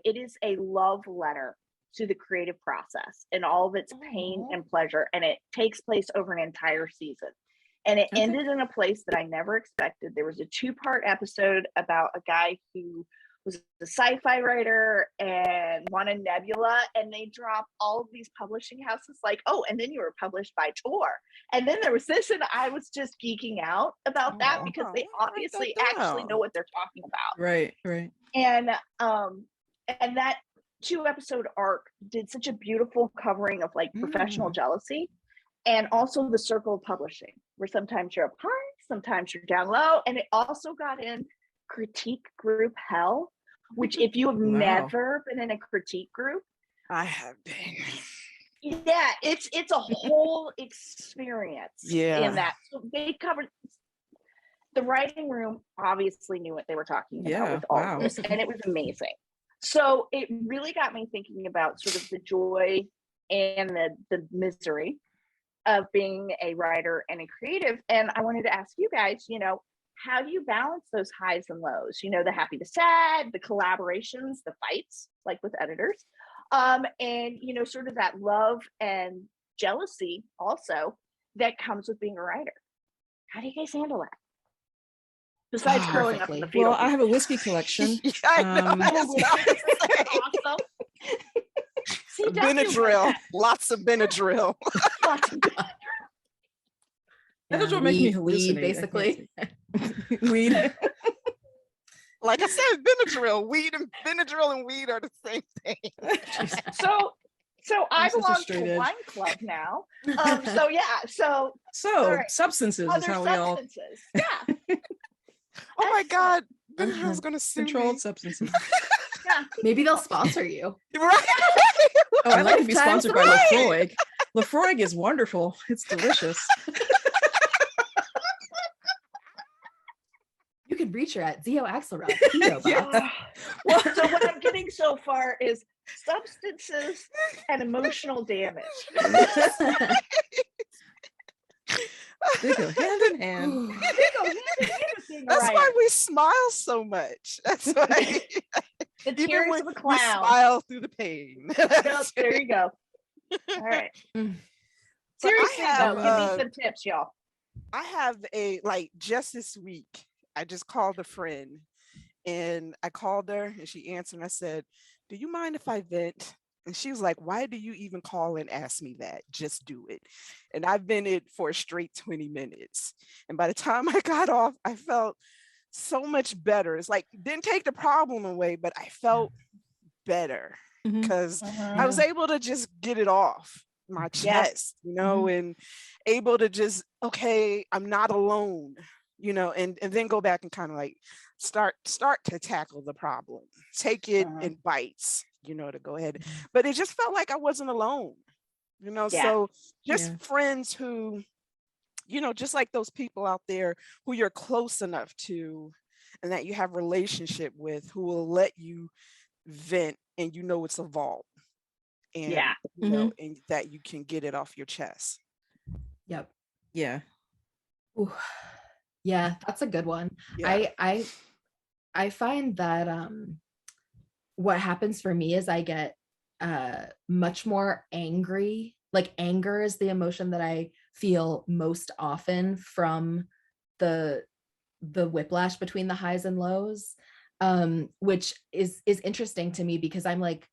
It is a love letter to the creative process and all of its pain and pleasure, and it takes place over an entire season. And it ended in a place that I never expected. There was a 2-part episode about a guy who was a sci-fi writer and won a nebula, and they drop all of these publishing houses like, oh, and then you were published by Tor. And then there was this, and I was just geeking out about that because they obviously actually know what they're talking about. Right. And that 2-episode arc did such a beautiful covering of like professional jealousy. And also the circle of publishing, where sometimes you're up high, sometimes you're down low. And it also got in critique group hell, which if you have never been in a critique group. I have been. Yeah, it's a whole experience in that. So they covered, the writing room obviously knew what they were talking about with all of this, and it was amazing. So it really got me thinking about sort of the joy and the misery of being a writer and a creative. And I wanted to ask you guys, how do you balance those highs and lows? The happy, the sad, the collaborations, the fights, like with editors, and sort of that love and jealousy also that comes with being a writer. How do you guys handle that? Besides growing up in the field. Well, I have a whiskey collection. I know. Awesome. See, Benadryl, lots of Benadryl. That's what makes me hallucinate. Weed, basically. Weed. Like I said, Benadryl and weed are the same thing. So I belong to wine club now. So right. Substances is how substances. Yeah. Oh my God, Benadryl's gonna sue controlled me. Substances. Yeah. Maybe they'll sponsor you. Right. Oh, I'd like to be sponsored by Lafroig. Lafroig is wonderful. It's delicious. You can reach her at Zio Axelrod. Well, so what I'm getting so far is substances and emotional damage. They go hand in hand. That's why we smile so much. That's why. The tears of a clown. We smile through the pain. There you go. All right. Seriously, though, give me some tips, y'all. I have just this week, I just called a friend, and I called her and she answered, and I said, do you mind if I vent? And she was like, why do you even call and ask me that? Just do it. And I've vented for a straight 20 minutes. And by the time I got off, I felt so much better. It's like, didn't take the problem away, but I felt better because I was able to just get it off my chest, and able to just, okay, I'm not alone. and then go back and kind of like start to tackle the problem, take it in bites, to go ahead. But it just felt like I wasn't alone, so just friends who, just like those people out there who you're close enough to and that you have relationship with, who will let you vent, and it's a vault, and and that you can get it off your chest. Yep. Yeah. Ooh. Yeah, that's a good one. Yeah. I find that what happens for me is I get much more angry. Like anger is the emotion that I feel most often from the whiplash between the highs and lows, which is interesting to me because I'm like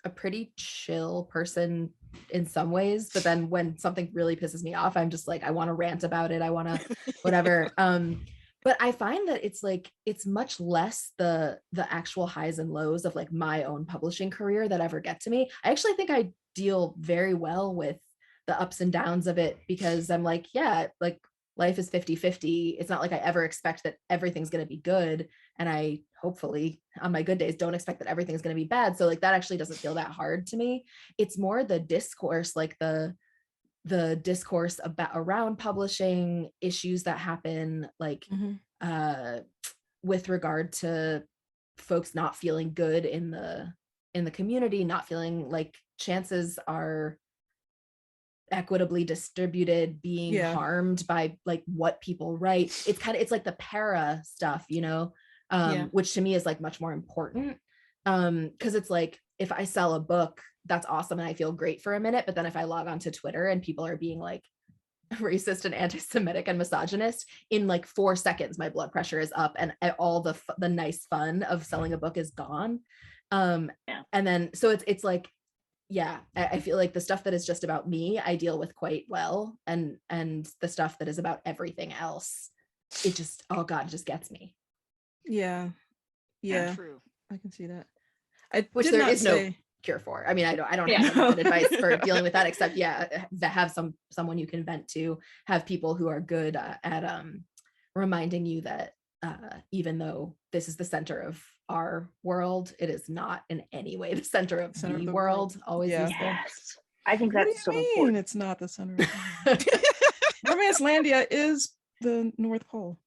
a pretty chill person in some ways, but then when something really pisses me off, I'm just like, I want to rant about it, I want to whatever. But I find that it's much less the actual highs and lows of like my own publishing career that ever get to me. I actually think I deal very well with the ups and downs of it because I'm like, yeah, like life is 50-50. It's not like I ever expect that everything's going to be good. And I hopefully on my good days don't expect that everything's going to be bad. So like that actually doesn't feel that hard to me. It's more the discourse, like the discourse about around publishing, issues that happen, like with regard to folks not feeling good in the community, not feeling like chances are equitably distributed, being harmed by like what people write. It's like the para stuff, which to me is like much more important, because it's like if I sell a book, that's awesome and I feel great for a minute, but then if I log onto Twitter and people are being like racist and anti-Semitic and misogynist, in like 4 seconds my blood pressure is up and all the nice fun of selling a book is gone. And then so it's like, yeah, I feel like the stuff that is just about me I deal with quite well, and the stuff that is about everything else, it just, oh god, it just gets me. Yeah True. I can see that. Which there is no cure for. I mean, I don't have any good advice for dealing with that, except have someone you can vent to, have people who are good at reminding you that even though this is the center of our world, it is not in any way the center of the world. Always is yes. I think that's so important. It's not the center of Romance Landia is the North Pole.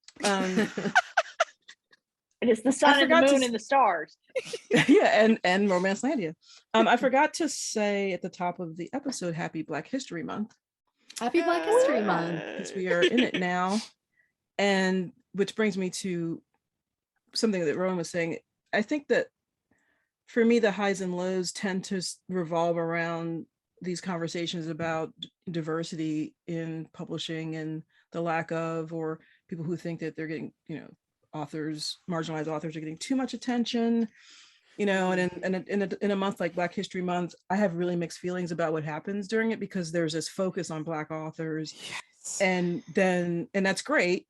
It is the sun and the moon and the stars. Yeah, and Romance Landia. I forgot to say at the top of the episode, Happy Black History Month. Happy Black History Month. Because we are in it now. And which brings me to something that Rowan was saying. I think that for me, the highs and lows tend to revolve around these conversations about diversity in publishing and the lack of, or people who think that they're getting, marginalized authors are getting too much attention, and in a month like Black History Month, I have really mixed feelings about what happens during it, because there's this focus on Black authors, and that's great,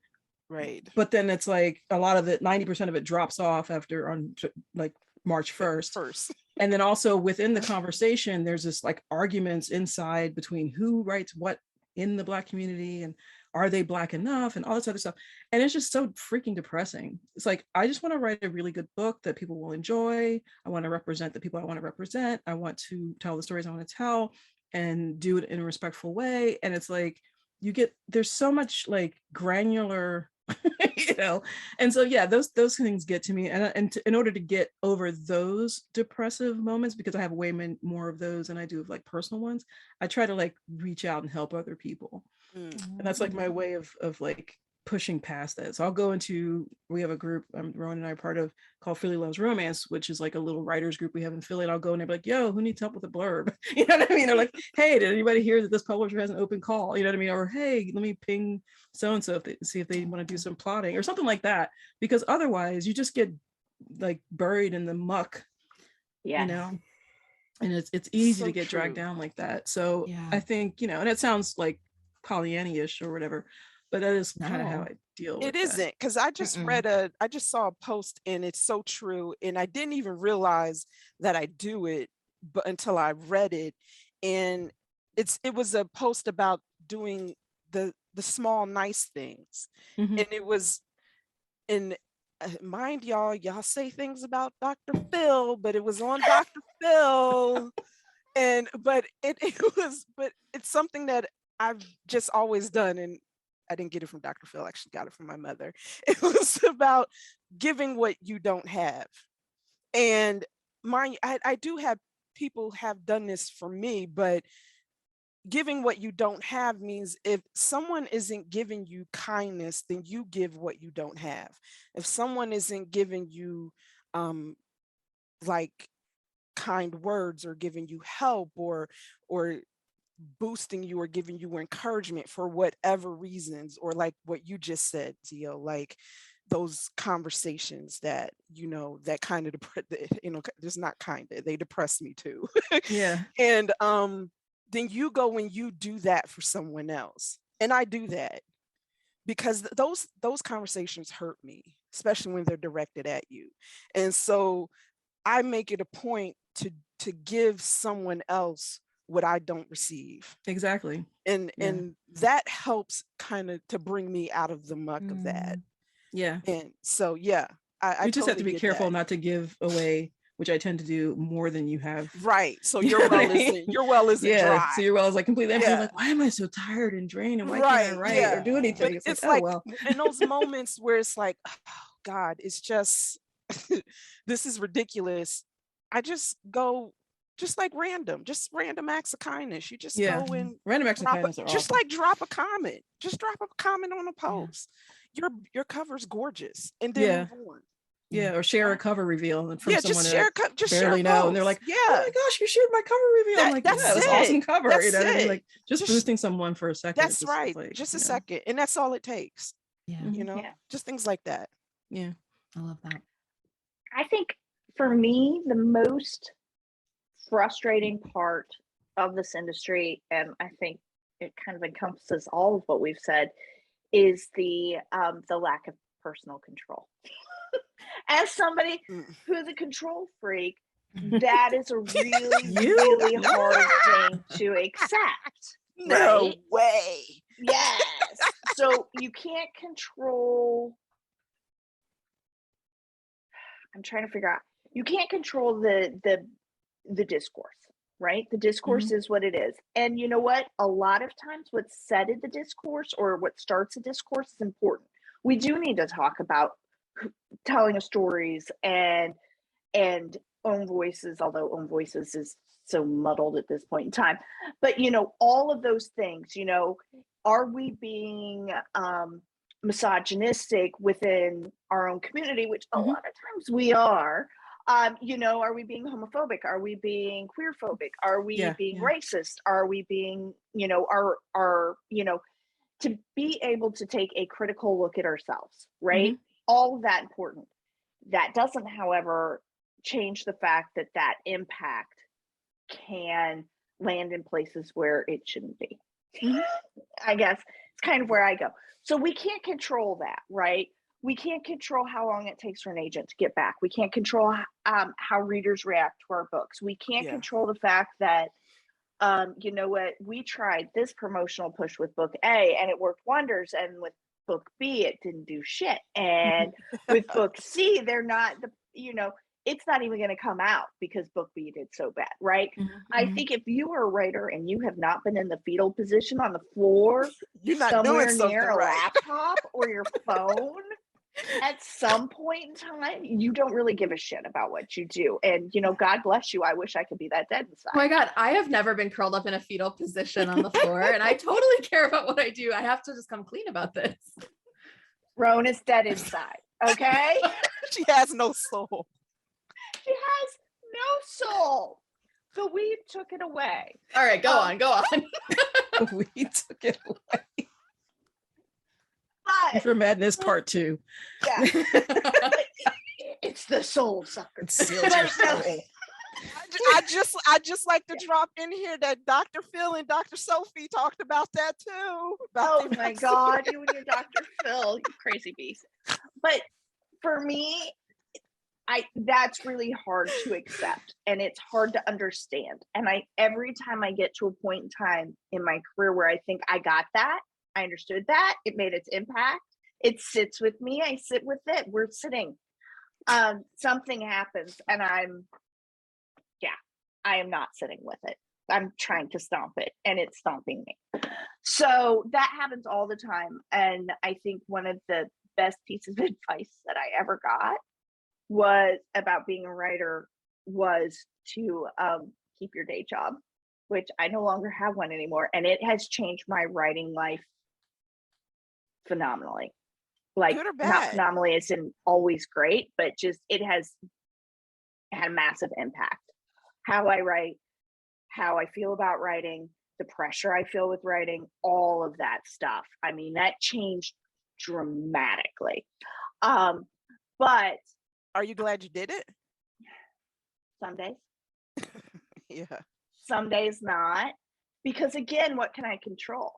right? But then it's like a lot of it, 90% of it drops off after on like March 1st. And then also within the conversation, there's this like arguments inside between who writes what in the Black community, and are they Black enough, and all this other stuff. And it's just so freaking depressing. It's like, I just want to write a really good book that people will enjoy. I want to represent the people I want to represent. I want to tell the stories I want to tell and do it in a respectful way. And it's like, there's so much like granular, and so those things get to me, and in order to get over those depressive moments, because I have way more of those than I do of like personal ones, I try to like reach out and help other people. And that's like my way of like pushing past that. So I'll go into, we have a group Rowan and I are part of called Philly Loves Romance, which is like a little writers group we have in Philly, and I'll go and they're like, yo, who needs help with a blurb? You know what I mean? They're like, hey, did anybody hear that this publisher has an open call? You know what I mean? Or hey, let me ping so-and-so see if they want to do some plotting or something like that, because otherwise you just get like buried in the muck. And it's easy to get dragged down like that. So I think, and it sounds like Pollyanna-ish or whatever, but that is kind of how I deal with it. Isn't, because I just I just saw a post, and it's so true, and I didn't even realize that I do it but until I read it. And it was a post about doing the the small nice things. Mhm. And it was, and mind y'all say things about Dr. Phil, but it was on Dr. Phil. But it's something that I've just always done. And I didn't get it from Dr. Phil, I actually got it from my mother. It was about giving what you don't have. And I do have people have done this for me, but giving what you don't have means if someone isn't giving you kindness, then you give what you don't have. If someone isn't giving you like kind words or giving you help or boosting you or giving you encouragement for whatever reasons, or like what you just said, Zio, like those conversations that, that kind of, just not kind of, they depress me too. Yeah. And then you go and you do that for someone else. And I do that because those conversations hurt me, especially when they're directed at you. And so I make it a point to give someone else what I don't receive. Exactly. And that helps kind of to bring me out of the muck of that. Yeah. And so I you just totally have to be careful not to give away, which I tend to do, more than you have. Right. So your well isn't dry. So your well is like completely empty. Like, why am I so tired and drained? And why can't I write or do anything? But it's like, in those moments where it's like, oh God, it's just this is ridiculous. I just go just random acts of kindness. You just go and random acts of kindness are just awesome. Like drop a comment. Just drop a comment on a post. Your cover's gorgeous, and then move on. Yeah, or share a cover reveal from someone just barely know, and they're like, "Oh my gosh, you shared my cover reveal!" I'm like, "Yeah, that's awesome cover." That's I mean? Like just boosting someone for a second. That's right. Like, just a second, and that's all it takes. Yeah. Just things like that. Yeah, I love that. I think for me, the most frustrating part of this industry, and I think it kind of encompasses all of what we've said, is the lack of personal control. As somebody who's a control freak, that is a really, really hard thing to accept. No way. Yes. So you can't control. I'm trying to figure out. You can't control the discourse, right? The discourse is what it is. And you know what? A lot of times what's said in the discourse or what starts a discourse is important. We do need to talk about telling stories and own voices, although own voices is so muddled at this point in time. But all of those things, are we being misogynistic within our own community, which a lot of times we are. Are we being homophobic? Are we being queerphobic? Are we being racist? Are we being, to be able to take a critical look at ourselves, right? All of that important. That doesn't, however, change the fact that impact can land in places where it shouldn't be. I guess it's kind of where I go. So we can't control that, right? We can't control how long it takes for an agent to get back. We can't control how readers react to our books. We can't control the fact that, you know what, we tried this promotional push with book A and it worked wonders. And with book B, it didn't do shit. And with book C, they're not, it's not even going to come out because book B did so bad, right? I think if you are a writer and you have not been in the fetal position on the floor, you're not somewhere doing near right. a laptop or your phone, at some point in time, you don't really give a shit about what you do. And, God bless you. I wish I could be that dead inside. Oh my God, I have never been curled up in a fetal position on the floor, and I totally care about what I do. I have to just come clean about this. Roan is dead inside, okay? She has no soul. She has no soul. So we took it away. All right, go on. We took it away. But For Madness Part 2. Yeah. It's the soul sucker. I just like to drop in here that Dr. Phil and Dr. Sophie talked about that too. Oh my God, you and your Dr. Phil, you crazy beast. But for me, that's really hard to accept and it's hard to understand. And every time I get to a point in time in my career where I think I got that, I understood that. It made its impact. It sits with me. I sit with it. We're sitting. Something happens and I am not sitting with it. I'm trying to stomp it and it's stomping me. So that happens all the time. And I think one of the best pieces of advice that I ever got was about being a writer was to keep your day job, which I no longer have one anymore. And it has changed my writing life phenomenally. Like, good or bad? Not phenomenally as in always great, but just it has had a massive impact. How I write, how I feel about writing, the pressure I feel with writing, all of that stuff. I mean, that changed dramatically. But are you glad you did it? Some days. Yeah. Some days not. Because again, what can I control?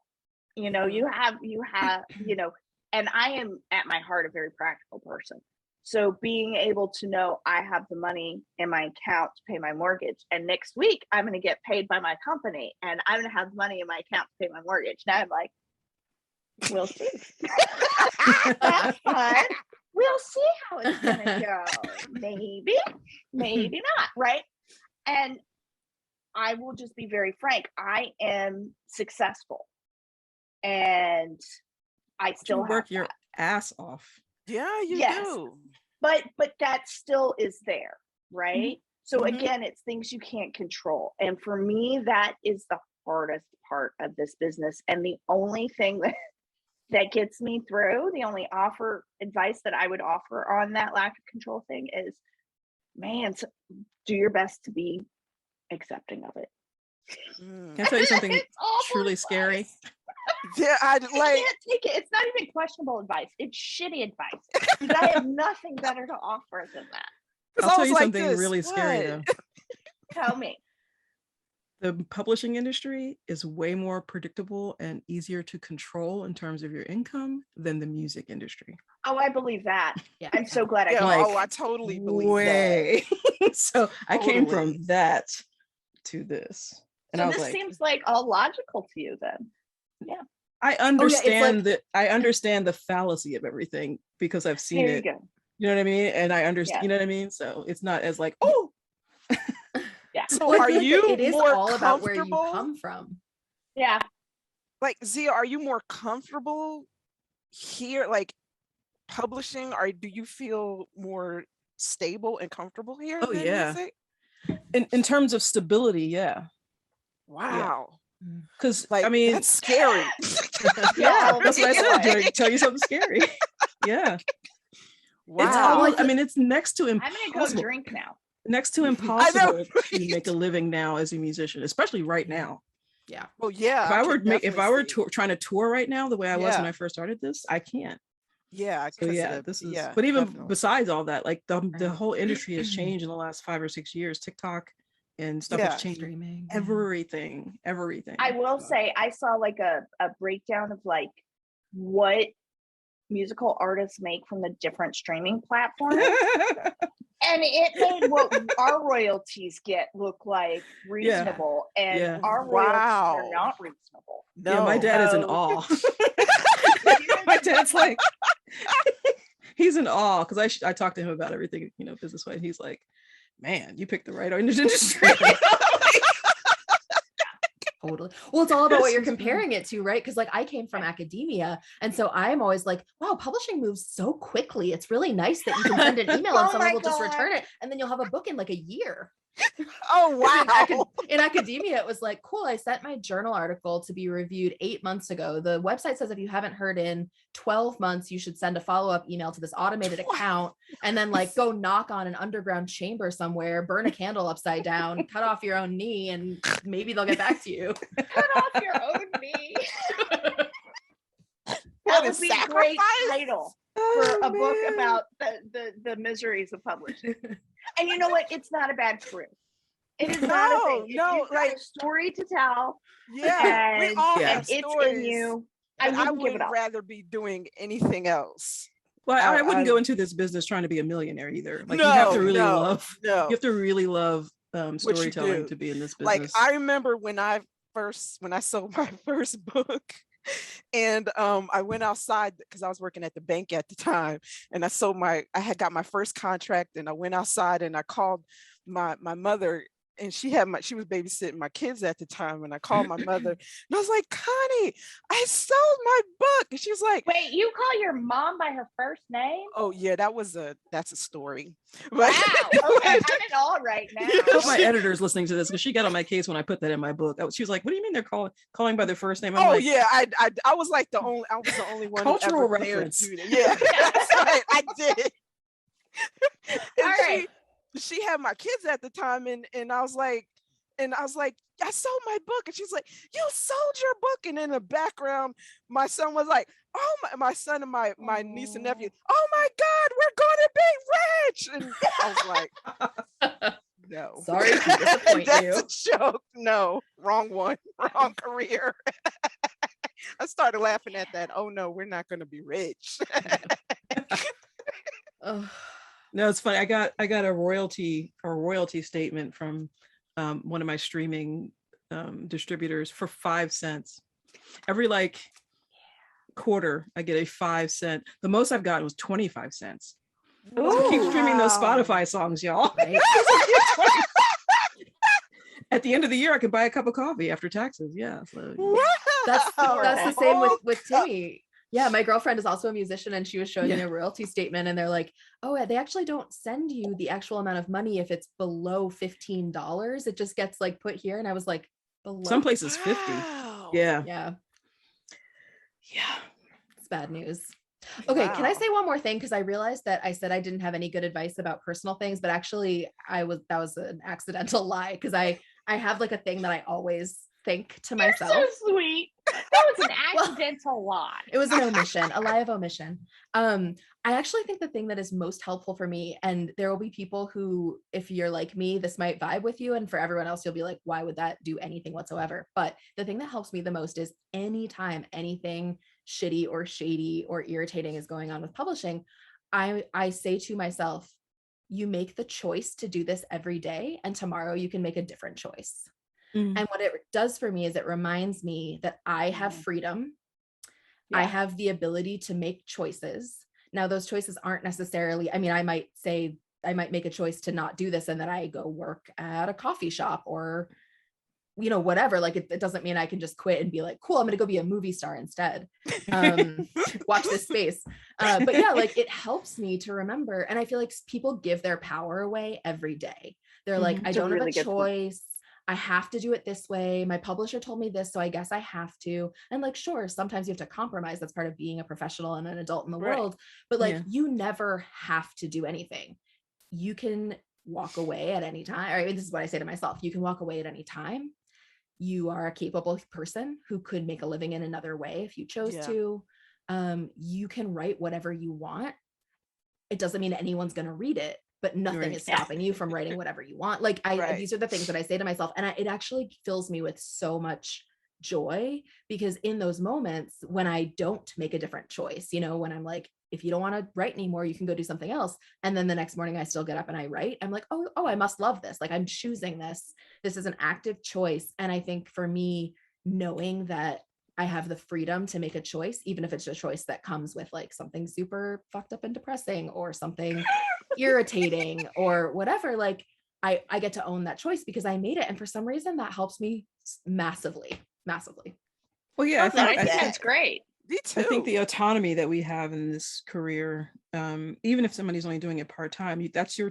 You know, you have, you know, and I am at my heart a very practical person. So being able to know I have the money in my account to pay my mortgage, and next week I'm going to get paid by my company, and I'm going to have money in my account to pay my mortgage. Now I'm like, we'll see. That's fun. We'll see how it's going to go. Maybe not, right? And I will just be very frank. I am successful, and I still work your ass off. Yeah, you do. But that still is there, right? So again, it's things you can't control. And for me, that is the hardest part of this business. And the only thing that gets me through, the only advice that I would offer on that lack of control thing is, man, do your best to be accepting of it. Can I tell you something truly scary? Yeah, I can't take it. It's not even questionable advice. It's shitty advice. Because I have nothing better to offer than that. I'll tell you something really scary though. Tell me. The publishing industry is way more predictable and easier to control in terms of your income than the music industry. Oh, I believe that. Yeah. I'm so glad I I totally believe that. So I came from that to this. And so I was this seems like all logical to you then. Yeah. I understand that. I understand the fallacy of everything because I've seen it. You know what I mean? And I understand, you know what I mean? So it's not as like, oh. Yeah. So are you it is more all about where you come from? Yeah. Like, Zia, are you more comfortable here, like publishing, or do you feel more stable and comfortable here? Oh yeah. In terms of stability, yeah. Wow. Because I mean, that's scary. Yeah, that's what I said. Did I tell you something scary? Yeah. Wow. It's almost, I mean, it's next to impossible. I'm gonna go drink now. Next to impossible to make a living now as a musician, especially right now. Yeah. Well, yeah. If I were trying to tour right now the way I was when I first started this, I can't. Yeah. So yeah, this is. But even besides all that, like the whole industry has changed in the last 5 or 6 years. TikTok and stuff has changed. Streaming, everything. I will say I saw like a breakdown of like what musical artists make from the different streaming platforms. And it made what our royalties get look like reasonable, and our royalties are not reasonable. No. Yeah, my dad is in awe. My dad's like, he's in awe because I talked to him about everything, you know, business wise. He's like, man, you picked the right industry. Totally. Well, it's all about what you're comparing it to, right? Because like I came from academia, and so I'm always like, wow, publishing moves so quickly. It's really nice that you can send an email and someone will just return it, and then you'll have a book in like a year. Oh wow. In academia, it was like, cool, I sent my journal article to be reviewed 8 months ago. The website says if you haven't heard in 12 months, you should send a follow-up email to this automated account, and then like go knock on an underground chamber somewhere, burn a candle upside down, cut off your own knee, and maybe they'll get back to you. Cut off your own knee. That would be a great title for a book about the miseries of publishing. And you know what? It's not a bad career. It is not a thing. You've got a story to tell. Yeah, we all have stories. It's in you. I would rather be doing anything else. Well, I wouldn't go into this business trying to be a millionaire either. Like you have to really love storytelling to be in this business. Like I remember when I sold my first book, And I went outside because I was working at the bank at the time, and I had got my first contract, and I went outside and I called my mother, and she was babysitting my kids at the time, and I called my mother and I was like, Connie, I sold my book. And she was like, wait, you call your mom by her first name? oh yeah, that's a story. Wow. Okay, I'm in all right now. I hope my editor's listening to this, because she got on my case when I put that in my book. She was like, what do you mean they're calling by their first name? I'm like, yeah, I was like I was the only one cultural who ever dared reference. do that. Yeah. That's right, I did. All right. She had my kids at the time, and I was like, I sold my book. And she's like, you sold your book? And in the background, my son was like, oh, my son and my niece and nephew, oh my God, we're going to be rich. And I was like, no. Sorry to disappoint That's you. a joke. No, wrong one, wrong career. I started laughing at that. Oh no, we're not going to be rich. No, it's funny. I got a royalty statement from one of my streaming distributors for 5 cents. Every quarter, I get a 5 cent. The most I've gotten was 25 cents. So keep streaming those Spotify songs, y'all. Right. At the end of the year, I could buy a cup of coffee after taxes. Yeah. So, That's the same with Timmy. Yeah, my girlfriend is also a musician, and she was showing me a royalty statement, and they're like, oh, they actually don't send you the actual amount of money if it's below $15. It just gets put here. And I was like, below? Some places 50. Yeah. It's bad news. Okay, can I say one more thing? Because I realized that I said I didn't have any good advice about personal things, but actually that was an accidental lie, because I have a thing that I always think to myself. You're so sweet. That was an accidental lie. It was an omission, a lie of omission. I actually think the thing that is most helpful for me, and there will be people who, if you're like me, this might vibe with you, and for everyone else, you'll be like, why would that do anything whatsoever? But the thing that helps me the most is anytime anything shitty or shady or irritating is going on with publishing, I say to myself, you make the choice to do this every day, and tomorrow you can make a different choice. And what it does for me is it reminds me that I have freedom. I have the ability to make choices. Now, those choices aren't necessarily, I mean, I might make a choice to not do this and then I go work at a coffee shop or, whatever. It doesn't mean I can just quit and be like, cool, I'm going to go be a movie star instead. Watch this space. But yeah, it helps me to remember. And I feel like people give their power away every day. They're like, I don't have a choice. I have to do it this way. My publisher told me this, so I guess I have to. And sure, sometimes you have to compromise. That's part of being a professional and an adult in the world. But you never have to do anything. You can walk away at any time. I mean, this is what I say to myself. You can walk away at any time. You are a capable person who could make a living in another way if you chose to. You can write whatever you want. It doesn't mean anyone's going to read it, but nothing is stopping you from writing whatever you want. These are the things that I say to myself, and it actually fills me with so much joy, because in those moments when I don't make a different choice, when I'm like, if you don't want to write anymore, you can go do something else. And then the next morning I still get up and I write. I'm like, oh, I must love this. I'm choosing this. This is an active choice. And I think for me, knowing that I have the freedom to make a choice, even if it's a choice that comes with something super fucked up and depressing or something irritating or whatever, I get to own that choice because I made it. And for some reason that helps me massively. Well, yeah, I think that's great. Me too. I think the autonomy that we have in this career, even if somebody's only doing it part-time, that's your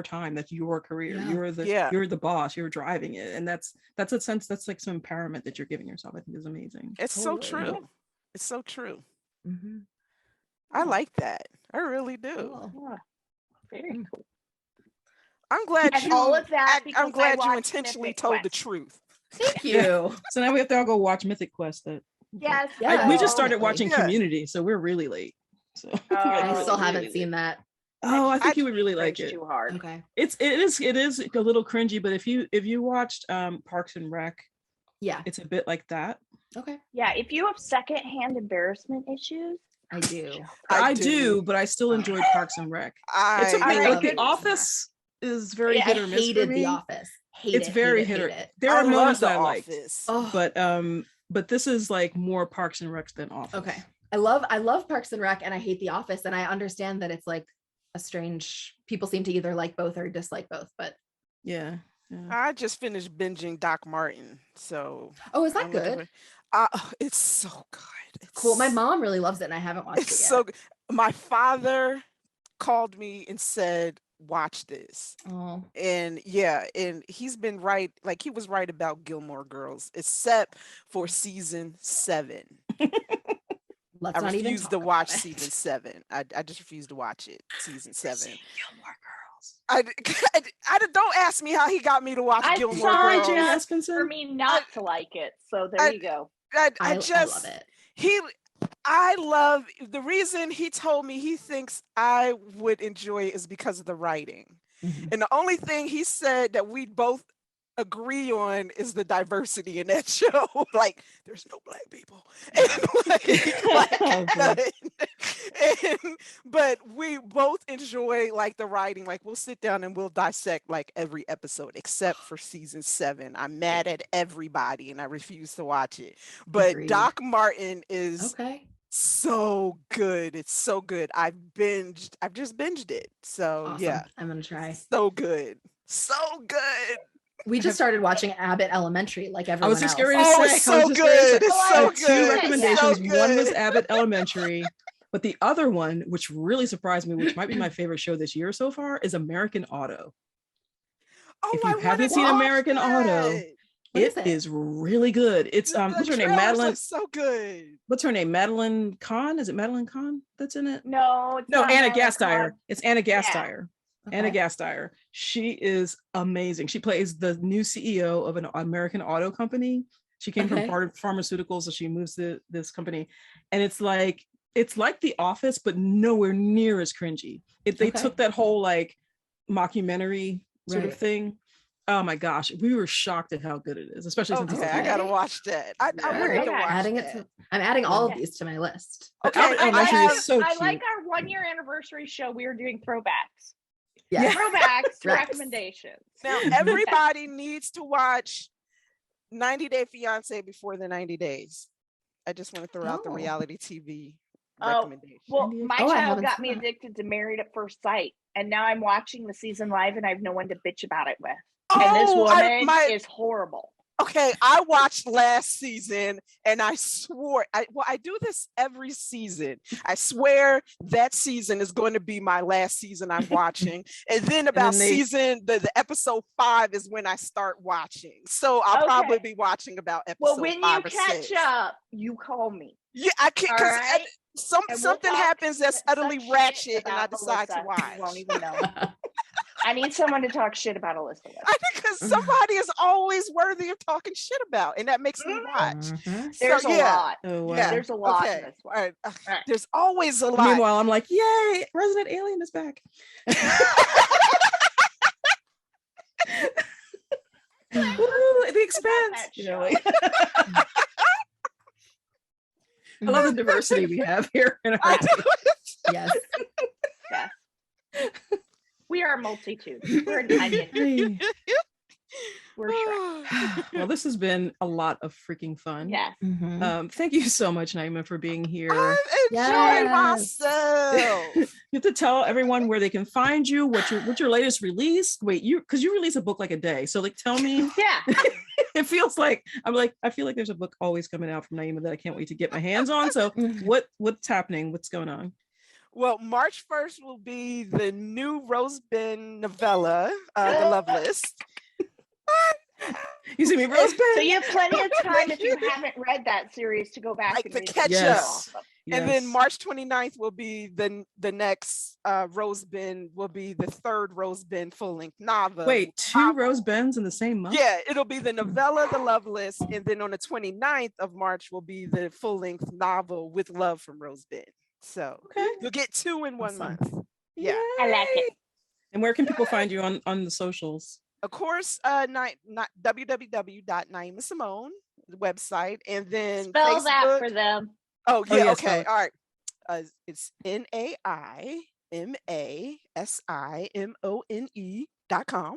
time, that's your career. You're the boss, you're driving it. And that's a sense, that's some empowerment that you're giving yourself. I think is amazing. It's so true. It's so true. Mm-hmm. I like that. I really do. Cool. Very cool. I'm glad I'm glad you intentionally told the truth. Thank you. So now we have to all go watch Mythic Quest. Yes. We just started watching Community, so we're really late. So I still haven't seen that. Oh, I think you would really like it. Too hard. Okay. It is a little cringy, but if you watched Parks and Rec, it's a bit like that. Okay. Yeah, if you have secondhand embarrassment issues, I do. I do, but I still enjoyed Parks and Rec. It's okay. The Office is very hit or miss for me. The Office. It's very hit or. There are moments that I like, but but this is like more Parks and Rec than Office. Okay. I love Parks and Rec, and I hate The Office, and I understand that it's like a strange, people seem to either like both or dislike both, but yeah. I just finished binging Doc Martin, so is that good? It's so good. It's cool. My mom really loves it, and I haven't watched it yet. So good. My father called me and said, watch this. Oh. And and he's been right, like he was right about Gilmore Girls, except for season 7. Let's I not even refuse to watch season 7. I just refuse to watch it. Season 7. Gilmore Girls. I don't ask me how he got me to watch Gilmore sorry, Girls. Jan for me not to like it. So there you go. I just love it. I love the reason he told me he thinks I would enjoy it is because of the writing. Mm-hmm. And the only thing he said that we both agree on is the diversity in that show. Like, there's no Black people. But we both enjoy like the writing. Like, we'll sit down and we'll dissect like every episode except for season 7. I'm mad at everybody and I refuse to watch it. But Agreed. Doc Martin is so good. It's so good. I've just binged it. So awesome. yeah, I'm gonna try. So good. We just started watching Abbott Elementary, like everyone else. I was just going to say, it's so good. It's so good. 2 recommendations. So good. One was Abbott Elementary, but the other one, which really surprised me, which might be my favorite show this year so far, is American Auto. If you haven't seen American Auto, it is really good. It's what's her name? Madeline. So good. What's her name? Madeline Kahn. Is it Madeline Kahn that's in it? No, Anna Gasteyer. It's Anna Gasteyer. Okay. Anna Gasteyer. She is amazing. She plays the new CEO of an American auto company. She came from pharmaceuticals, so she moves to this company, and it's like The Office, but nowhere near as cringy. They took that whole like mockumentary sort of thing. Oh my gosh, we were shocked at how good it is, especially since I gotta watch that. I wanted to watch that. I'm adding all of these to my list. Okay, I like our 1-year anniversary show. We are doing throwbacks. Yeah. Throwbacks recommendations. Now everybody needs to watch 90 Day Fiance before the 90 days. I just want to throw out the reality TV recommendation. Well, my child got me addicted to Married at First Sight, and now I'm watching the season live and I have no one to bitch about it with. And this woman is horrible. Okay, I watched last season and I swore, I do this every season. I swear that season is going to be my last season I'm watching. And then about the episode 5 is when I start watching. So I'll probably be watching about episode 5 or 6. Well, when you catch up, you call me. Yeah, I can't, because something happens that's utterly ratchet and I decide to watch. You won't even know. I need someone to talk shit about Alyssa with. Because somebody is always worthy of talking shit about, and that makes me watch. There's a lot. Oh, wow. Yeah, there's a lot in this one. All right. There's always a lot. Meanwhile, I'm like, yay, Resident Alien is back. Ooh, The Expanse. You know, like I love the diversity we have here in our Yes. We are a multitude. We're an onion. We're Shrek. Well, this has been a lot of freaking fun. Yes. Thank you so much, Naima, for being here. I've enjoyed myself. You have to tell everyone where they can find you, what's your latest release. Wait, because you release a book like a day. So like tell me. Yeah. It feels like I feel like there's a book always coming out from Naima that I can't wait to get my hands on. So what's happening? What's going on? Well, March 1st will be the new Rose Bin novella, The Love List. You see me, Rose Bin? So you have plenty of time if you haven't read that series to go back and read catch up. Yes. And then March 29th will be the next Rose Bin, will be the 3rd Rose Bin full-length novel. Wait, 2 Rose Bins in the same month? Yeah, it'll be the novella, The Love List, and then on the 29th of March will be the full-length novel With Love from Rose Bin. So you'll get 2 in 1 month. Yeah. I like it. And where can people find you on the socials? Of course, www.Naima Simone, the website, and then spell Facebook. that for them. Oh yeah, okay, all right. It's NAIMASIMONE.com.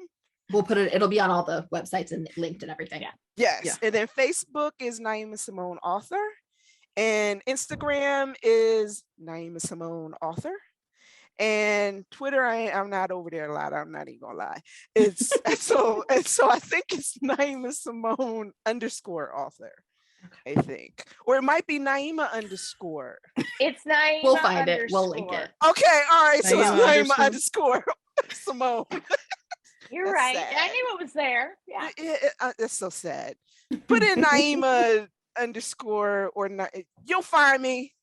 We'll put it. It'll be on all the websites and linked and everything. Yeah. Yes. Yeah. And then Facebook is Naima Simone Author. And Instagram is Naima Simone Author. And Twitter, I'm not over there a lot. I'm not even gonna lie. It's so I think it's Naima Simone _author. I think, or it might be Naima _ It's Naima. We'll find it. We'll link it. Okay, all right. So it's Naima _ Simone. You're That's right. sad. I knew it was there. Yeah. That's so sad. Put in Naima _ or you'll find me.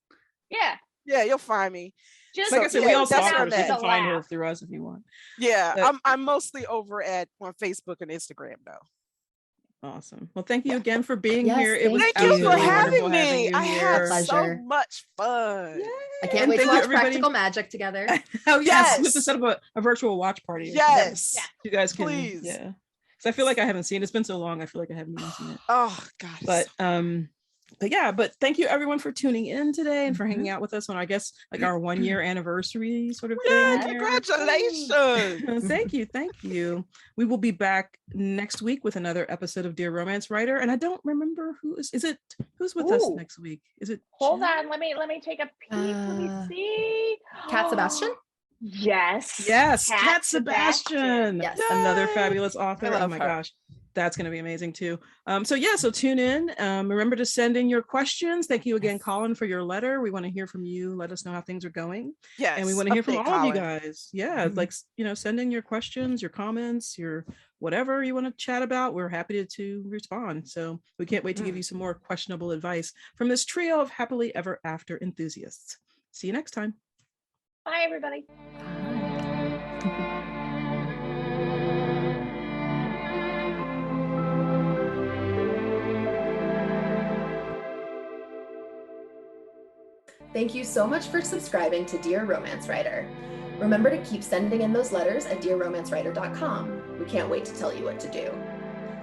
Yeah. Yeah, you'll find me. Just like I said, we all stalkers. You that. can find her through us if you want. Yeah, I'm mostly over on Facebook and Instagram though. Awesome. Well, thank you again for being here. It was thank you for having me. I had so much fun. Yay. I can't wait to watch Practical Magic together. Oh yes, we have to set up a virtual watch party. Yes, you guys can. Please. Yeah, because I feel like I haven't seen it. It's been so long. I feel like I haven't even seen it. Oh God. But thank you everyone for tuning in today and for hanging out with us on, I guess, like our 1 year anniversary sort of thing. Congratulations. Thank you. We will be back next week with another episode of Dear Romance Writer. And I don't remember who's with us next week. Is it Hold on, let me take a peek. Let me see. Cat Sebastian? Yes, Cat Sebastian. Yes, another fabulous author. Oh my gosh, that's going to be amazing too. So tune in. Remember to send in your questions. Thank you again, Colin, for your letter. We want to hear from you. Let us know how things are going. Yes, and we want to hear from all Colin. of you guys. Yeah, send in your questions, your comments, your whatever you want to chat about. We're happy to respond. So we can't wait to give you some more questionable advice from this trio of happily ever after enthusiasts. See you next time. Bye, everybody. Thank you so much for subscribing to Dear Romance Writer. Remember to keep sending in those letters at dearromancewriter.com. We can't wait to tell you what to do.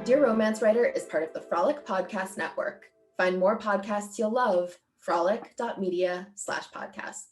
Dear Romance Writer is part of the Frolic Podcast Network. Find more podcasts you'll love, frolic.media/podcasts.